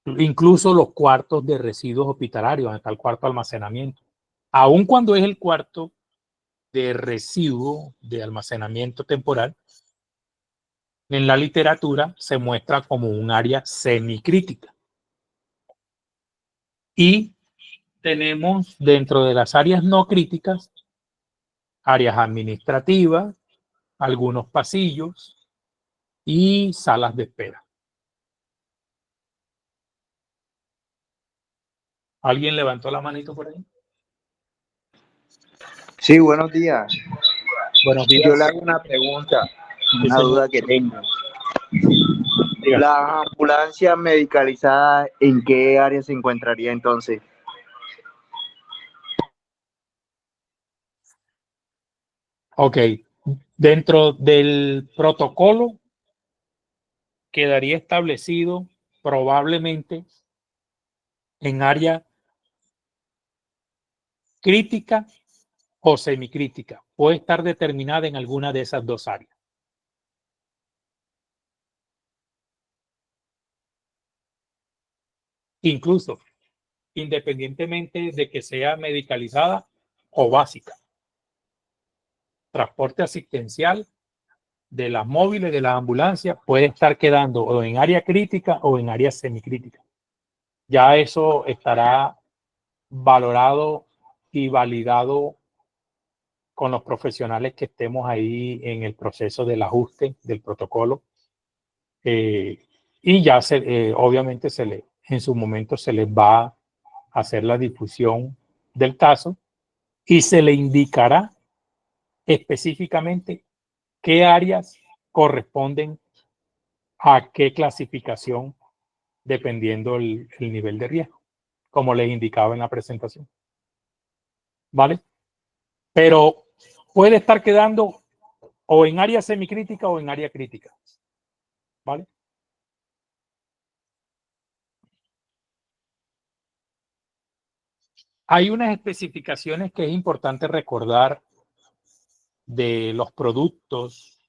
incluso los cuartos de residuos hospitalarios, donde está el cuarto de almacenamiento. Aun cuando es el cuarto de residuo de almacenamiento temporal, en la literatura se muestra como un área semicrítica. Y tenemos dentro de las áreas no críticas, áreas administrativas, algunos pasillos y salas de espera. ¿Alguien levantó la manito por ahí? Sí, buenos días. Buenos días. Yo le hago una pregunta, una duda que tengo. ¿La ambulancia medicalizada en qué área se encontraría entonces? Ok. Dentro del protocolo quedaría establecido probablemente en área crítica o semicrítica. Puede estar determinada en alguna de esas dos áreas. Incluso, independientemente de que sea medicalizada o básica. Transporte asistencial de las móviles, de las ambulancias, puede estar quedando o en área crítica o en área semicrítica. Ya eso estará valorado y validado con los profesionales que estemos ahí en el proceso del ajuste del protocolo y ya obviamente en su momento se les va a hacer la difusión del caso y se le indicará específicamente qué áreas corresponden a qué clasificación dependiendo el nivel de riesgo, como les indicaba en la presentación. ¿Vale? Pero puede estar quedando o en área semicrítica o en área crítica. ¿Vale? Hay unas especificaciones que es importante recordar de los productos,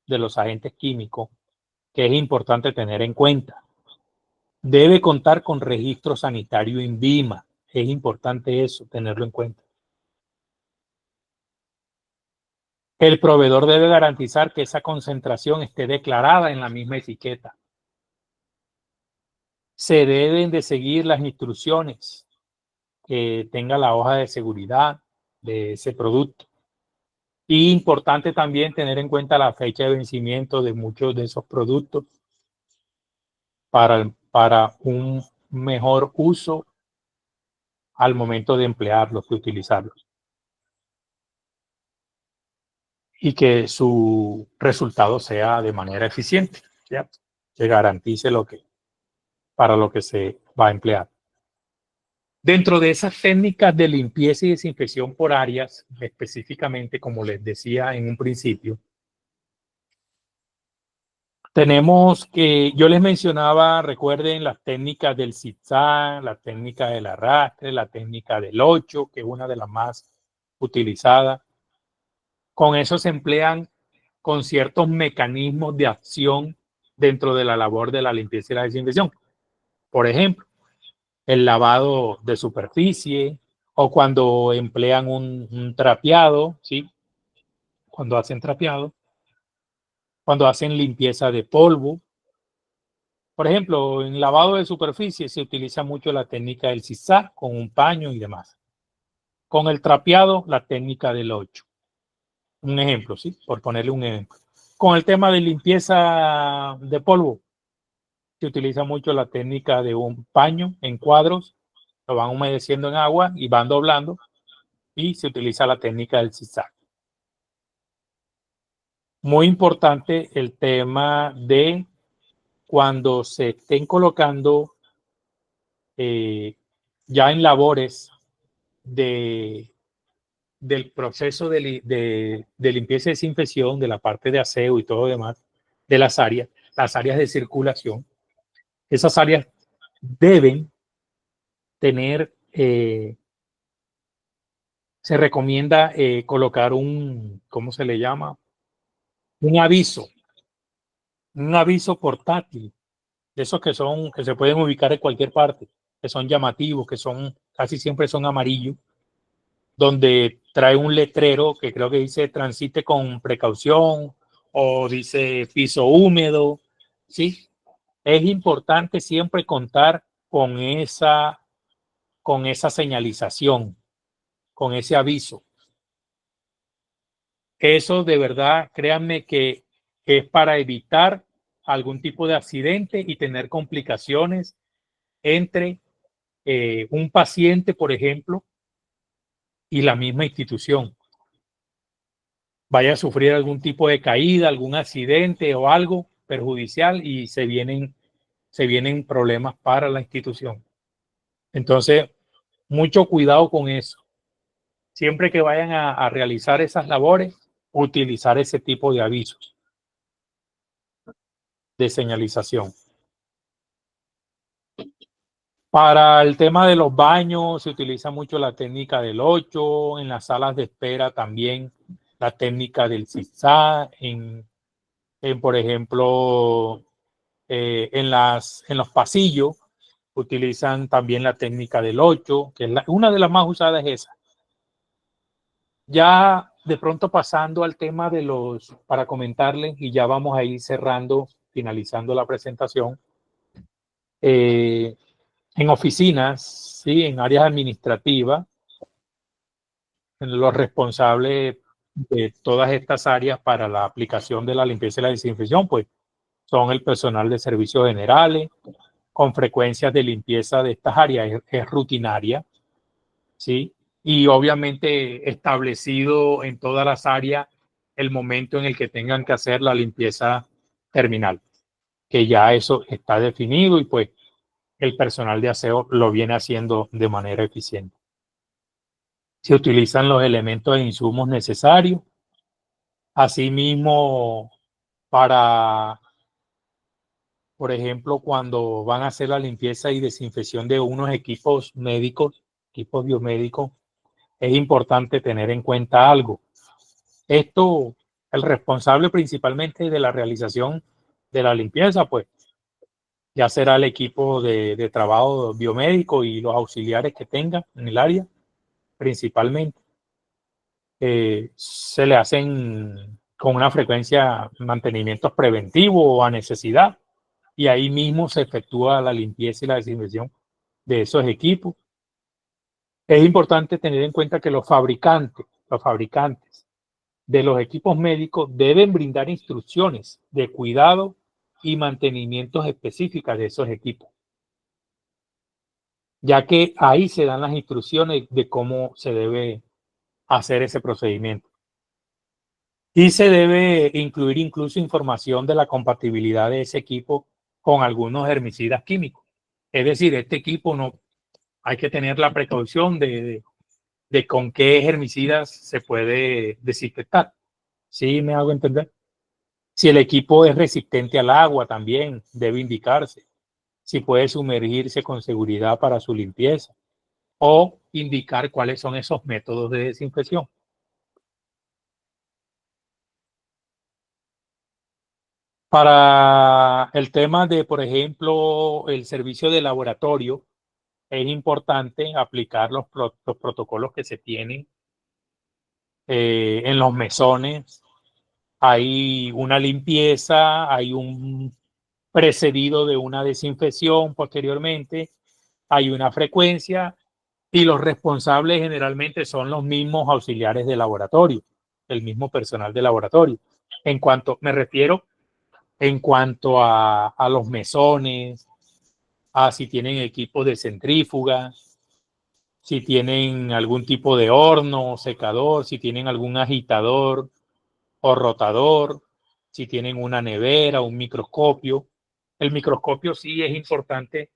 de los agentes químicos, que es importante tener en cuenta. Debe contar con registro sanitario INVIMA. Es importante eso, tenerlo en cuenta. El proveedor debe garantizar que esa concentración esté declarada en la misma etiqueta. Se deben de seguir las instrucciones que tenga la hoja de seguridad de ese producto. Y importante también tener en cuenta la fecha de vencimiento de muchos de esos productos para un mejor uso al momento de emplearlos, de utilizarlos. Y que su resultado sea de manera eficiente, ¿cierto? Que garantice para lo que se va a emplear. Dentro de esas técnicas de limpieza y desinfección por áreas, específicamente, como les decía en un principio, tenemos que, yo les mencionaba, recuerden las técnicas del zigzag, la técnica del arrastre, la técnica del 8, que es una de las más utilizadas. Con eso se emplean con ciertos mecanismos de acción dentro de la labor de la limpieza y la desinfección. Por ejemplo, el lavado de superficie o cuando emplean un trapeado, ¿sí? Cuando hacen trapeado, cuando hacen limpieza de polvo. Por ejemplo, en lavado de superficie se utiliza mucho la técnica del zigzag con un paño y demás. Con el trapeado, la técnica del 8. Un ejemplo, ¿sí? Por ponerle un ejemplo. Con el tema de limpieza de polvo, se utiliza mucho la técnica de un paño en cuadros, lo van humedeciendo en agua y van doblando, y se utiliza la técnica del zigzag. Muy importante el tema de cuando se estén colocando ya en labores del proceso de limpieza y desinfección, de la parte de aseo y todo lo demás, de las áreas de circulación. Esas áreas deben tener, se recomienda colocar ¿cómo se le llama? Un aviso portátil, de esos que se pueden ubicar en cualquier parte, que son llamativos, casi siempre son amarillos, donde trae un letrero que creo que dice transite con precaución o dice piso húmedo, ¿sí? Es importante siempre contar con esa señalización, con ese aviso. Eso de verdad, créanme que es para evitar algún tipo de accidente y tener complicaciones entre un paciente, por ejemplo, y la misma institución. Vaya a sufrir algún tipo de caída, algún accidente o algo perjudicial y se vienen problemas para la institución. Entonces, mucho cuidado con eso. Siempre que vayan a realizar esas labores, utilizar ese tipo de avisos de señalización. Para el tema de los baños se utiliza mucho la técnica del 8, en las salas de espera también la técnica del zigzag, por ejemplo, en los pasillos utilizan también la técnica del 8, que es una de las más usadas es esa. Ya de pronto pasando al tema para comentarles, y ya vamos a ir cerrando, finalizando la presentación, en oficinas, ¿sí? En áreas administrativas, los responsables de todas estas áreas para la aplicación de la limpieza y la desinfección, pues son el personal de servicios generales, con frecuencias de limpieza de estas áreas es rutinaria, ¿sí? Y obviamente establecido en todas las áreas el momento en el que tengan que hacer la limpieza terminal, que ya eso está definido y pues el personal de aseo lo viene haciendo de manera eficiente. Se utilizan los elementos e insumos necesarios. Asimismo, para, por ejemplo, cuando van a hacer la limpieza y desinfección de unos equipos médicos, equipos biomédicos, es importante tener en cuenta algo. Esto, el responsable principalmente de la realización de la limpieza, pues ya será el equipo de trabajo biomédico y los auxiliares que tengan en el área, principalmente. Se le hacen con una frecuencia mantenimientos preventivos o a necesidad, y ahí mismo se efectúa la limpieza y la desinfección de esos equipos. Es importante tener en cuenta que los fabricantes de los equipos médicos deben brindar instrucciones de cuidado y mantenimientos específicas de esos equipos, ya que ahí se dan las instrucciones de cómo se debe hacer ese procedimiento. Y se debe incluir incluso información de la compatibilidad de ese equipo con algunos herbicidas químicos. Es decir, este equipo no hay que tener la precaución de con qué herbicidas se puede desinfectar. ¿Sí me hago entender? Si el equipo es resistente al agua, también debe indicarse. Si puede sumergirse con seguridad para su limpieza o indicar cuáles son esos métodos de desinfección. Para el tema de, por ejemplo, el servicio de laboratorio, es importante aplicar los protocolos que se tienen en los mesones. Hay una limpieza, hay un precedido de una desinfección posteriormente, hay una frecuencia y los responsables generalmente son los mismos auxiliares de laboratorio, el mismo personal de laboratorio. Me refiero en cuanto a los mesones, a si tienen equipos de centrífuga, si tienen algún tipo de horno, secador, si tienen algún agitador o rotador, si tienen una nevera, un microscopio. El microscopio sí es importante,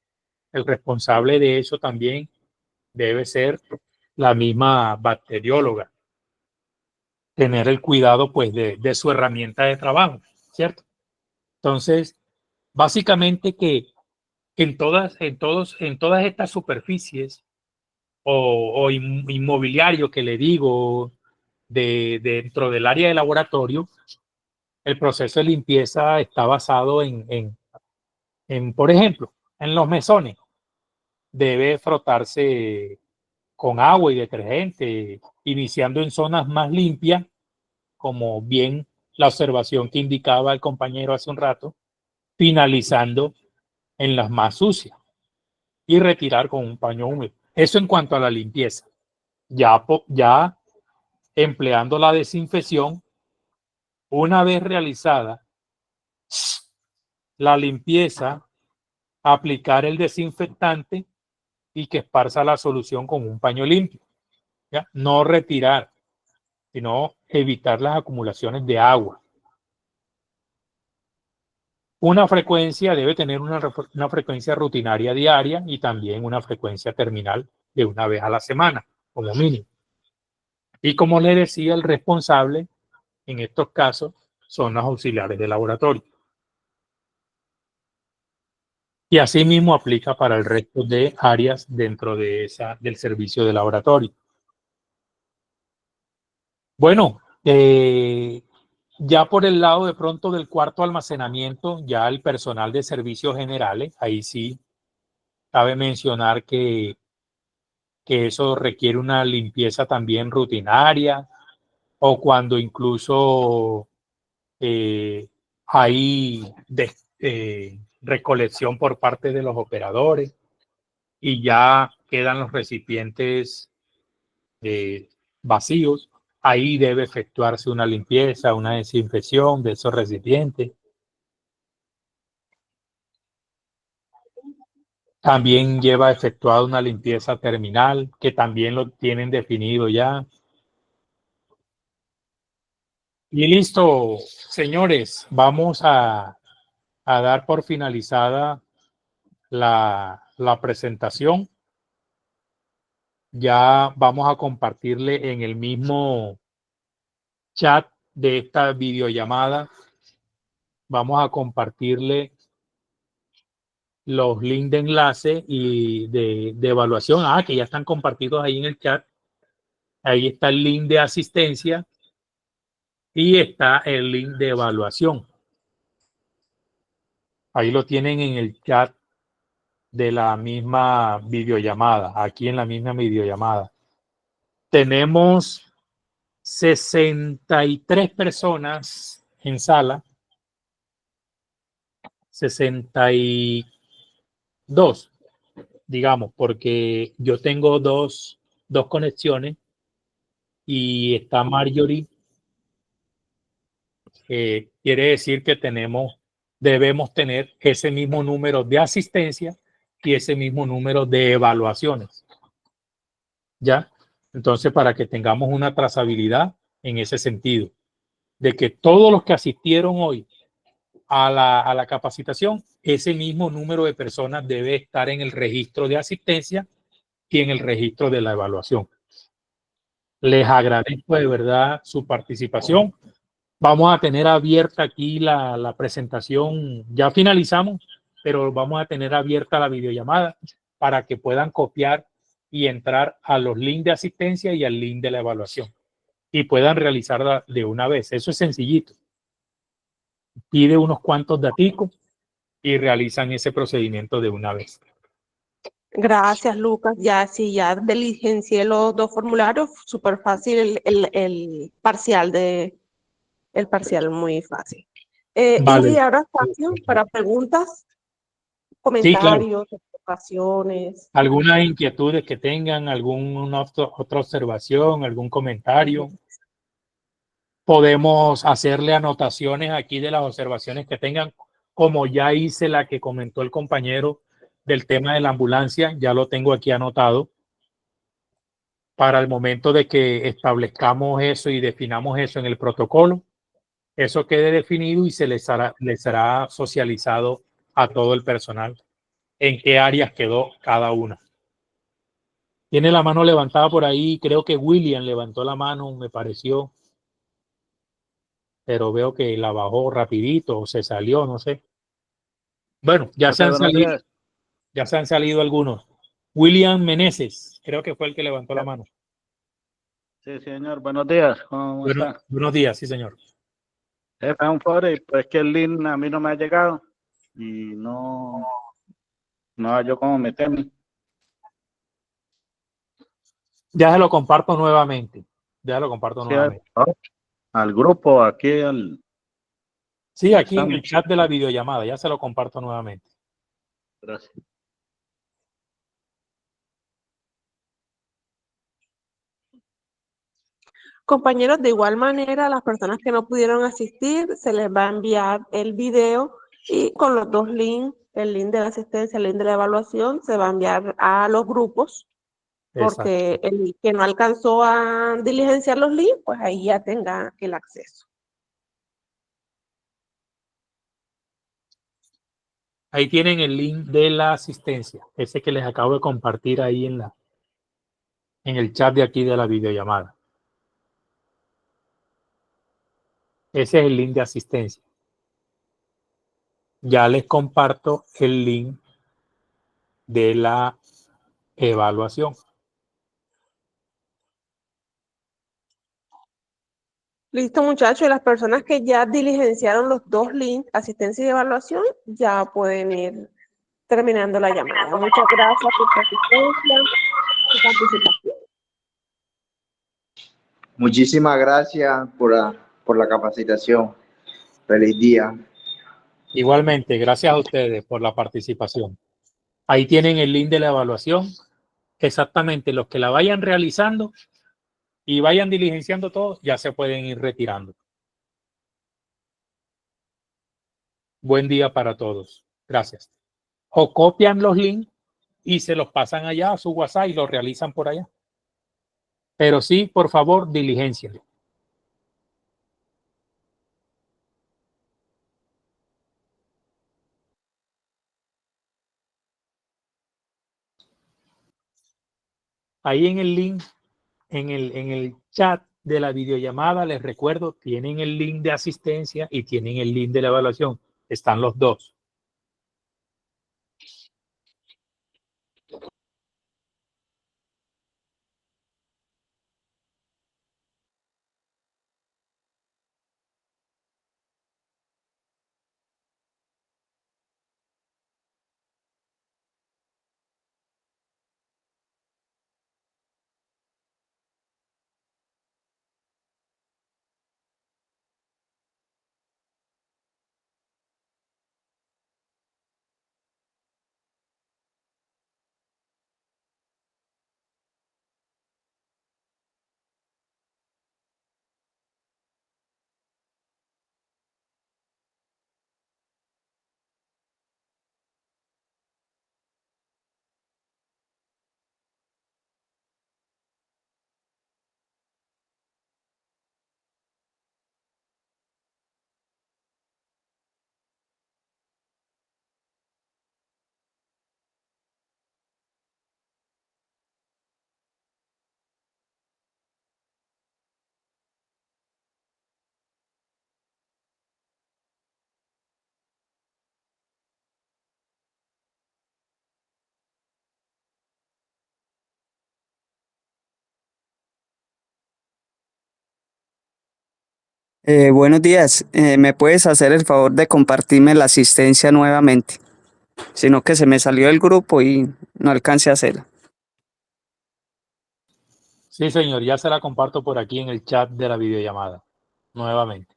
el responsable de eso también debe ser la misma bacterióloga. Tener el cuidado pues de su herramienta de trabajo, ¿cierto? Entonces, básicamente que en todas estas superficies o inmobiliario que le digo dentro del área de laboratorio, el proceso de limpieza está basado en, por ejemplo, en los mesones. Debe frotarse con agua y detergente, iniciando en zonas más limpias, como bien la observación que indicaba el compañero hace un rato, finalizando en las más sucias y retirar con un paño húmedo. Eso en cuanto a la limpieza. Ya empleando la desinfección, una vez realizada la limpieza, aplicar el desinfectante y que esparza la solución con un paño limpio. ¿Ya? No retirar, sino evitar las acumulaciones de agua. Una frecuencia debe tener una frecuencia rutinaria diaria y también una frecuencia terminal de una vez a la semana, como mínimo. Y como le decía, el responsable en estos casos son los auxiliares de laboratorio. Y asimismo aplica para el resto de áreas dentro de del servicio de laboratorio. Bueno, ya por el lado de pronto del cuarto almacenamiento, ya el personal de servicios generales, ahí sí cabe mencionar que eso requiere una limpieza también rutinaria, o cuando incluso hay recolección por parte de los operadores y ya quedan los recipientes vacíos. Ahí debe efectuarse una limpieza, una desinfección de esos recipientes. También lleva efectuada una limpieza terminal, que también lo tienen definido ya. Y listo, señores, vamos a dar por finalizada la presentación. Ya vamos a compartirle en el mismo chat de esta videollamada, vamos a compartirle los links de enlace y de evaluación. Que ya están compartidos ahí en el chat. Ahí está el link de asistencia y está el link de evaluación. Ahí lo tienen en el chat de la misma videollamada, aquí en la misma videollamada. Tenemos 63 personas en sala, 62, digamos, porque yo tengo dos conexiones y está Marjorie. Quiere decir que debemos tener ese mismo número de asistencia y ese mismo número de evaluaciones. ¿Ya? Entonces, para que tengamos una trazabilidad en ese sentido, de que todos los que asistieron hoy a la capacitación, ese mismo número de personas debe estar en el registro de asistencia y en el registro de la evaluación. Les agradezco de verdad su participación. Vamos a tener abierta aquí la presentación. Ya finalizamos, pero vamos a tener abierta la videollamada para que puedan copiar y entrar a los links de asistencia y al link de la evaluación y puedan realizarla de una vez. Eso es sencillito. Pide unos cuantos daticos y realizan ese procedimiento de una vez. Gracias, Lucas. Ya sí, ya diligencié los dos formularios. Súper fácil el parcial, muy fácil. Vale. Y ahora espacio para preguntas, Sí, claro. comentarios, observaciones. ¿Algunas inquietudes que tengan? ¿Alguna otra observación? ¿Algún comentario? Podemos hacerle anotaciones aquí de las observaciones que tengan, como ya hice la que comentó el compañero del tema de la ambulancia, ya lo tengo aquí anotado. Para el momento de que establezcamos eso y definamos eso en el protocolo, eso quede definido y se les será socializado a todo el personal en qué áreas quedó cada una. Tiene la mano levantada por ahí, creo que William levantó la mano, me pareció, pero veo que la bajó rapidito o se salió, no sé. Bueno, ya se han salido algunos. William Meneses, creo que fue el que levantó la mano. Sí, señor, buenos días. ¿Cómo está? Buenos días, sí, señor. Jefe, un favor, pues que el link a mí no me ha llegado y no hallo cómo meterme. Ya se lo comparto nuevamente. Al grupo, aquí Sí, aquí en el chat de la videollamada, ya se lo comparto nuevamente. Gracias. Compañeros, de igual manera, a las personas que no pudieron asistir, se les va a enviar el video y con los dos links, el link de la asistencia, el link de la evaluación, se va a enviar a los grupos, porque el que no alcanzó a diligenciar los links, pues ahí ya tenga el acceso. Ahí tienen el link de la asistencia, ese que les acabo de compartir ahí en el chat de aquí de la videollamada. Ese es el link de asistencia. Ya les comparto el link de la evaluación. Listo, muchachos, y las personas que ya diligenciaron los dos links, asistencia y evaluación, ya pueden ir terminando la llamada. Muchas gracias por su asistencia y participación. Muchísimas gracias por la capacitación. Feliz día. Igualmente, gracias a ustedes por la participación. Ahí tienen el link de la evaluación. Exactamente, los que la vayan realizando y vayan diligenciando todo, ya se pueden ir retirando. Buen día para todos. Gracias. O copian los links y se los pasan allá a su WhatsApp y lo realizan por allá. Pero sí, por favor, diligencia. Ahí en el link, en el chat de la videollamada, les recuerdo, tienen el link de asistencia y tienen el link de la evaluación. Están los dos. Buenos días. ¿Me puedes hacer el favor de compartirme la asistencia nuevamente? Sino que se me salió el grupo y no alcancé a hacerla. Sí, señor, ya se la comparto por aquí en el chat de la videollamada. Nuevamente.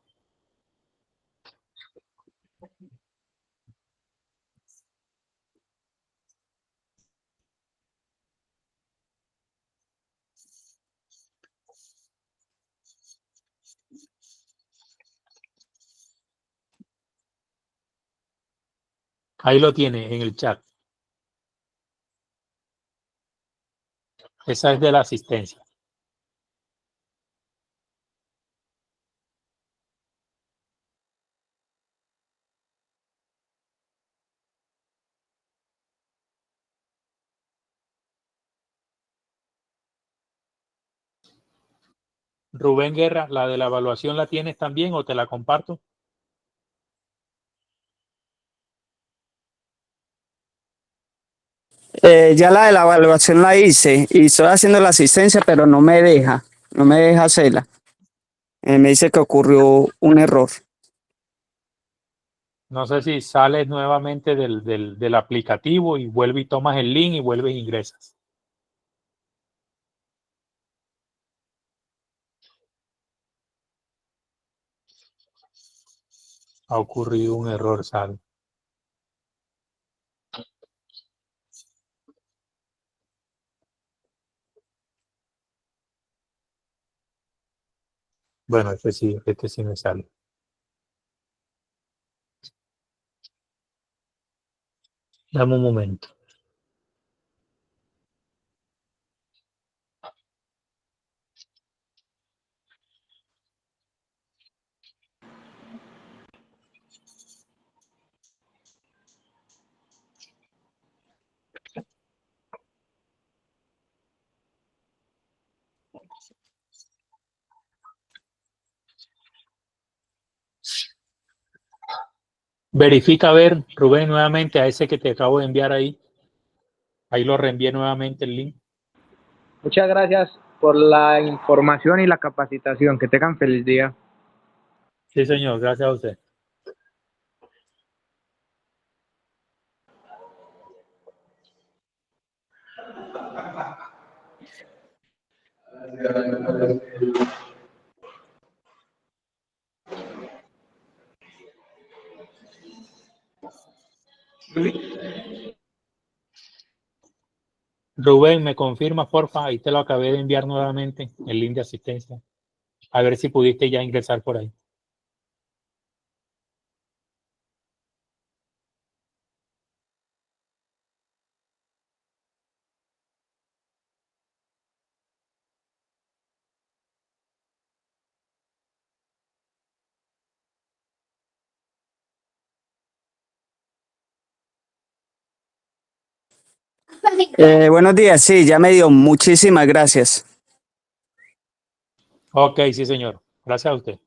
Ahí lo tiene en el chat. Esa es de la asistencia. Rubén Guerra, ¿la de la evaluación la tienes también o te la comparto? Ya la de la evaluación la hice y estoy haciendo la asistencia, pero no me deja hacerla. Me dice que ocurrió un error. No sé si sales nuevamente del aplicativo y vuelves y tomas el link y vuelves e ingresas. Ha ocurrido un error, sale. Bueno, este sí me sale. Dame un momento. Verifica a ver, Rubén, nuevamente a ese que te acabo de enviar ahí. Ahí lo reenvié nuevamente el link. Muchas gracias por la información y la capacitación. Que tengan feliz día. Sí, señor, gracias a usted. Rubén, ¿me confirma, porfa? Ahí te lo acabé de enviar nuevamente, el link de asistencia. A ver si pudiste ya ingresar por ahí. Buenos días, sí, ya me dio. Muchísimas gracias. Ok, sí, señor. Gracias a usted.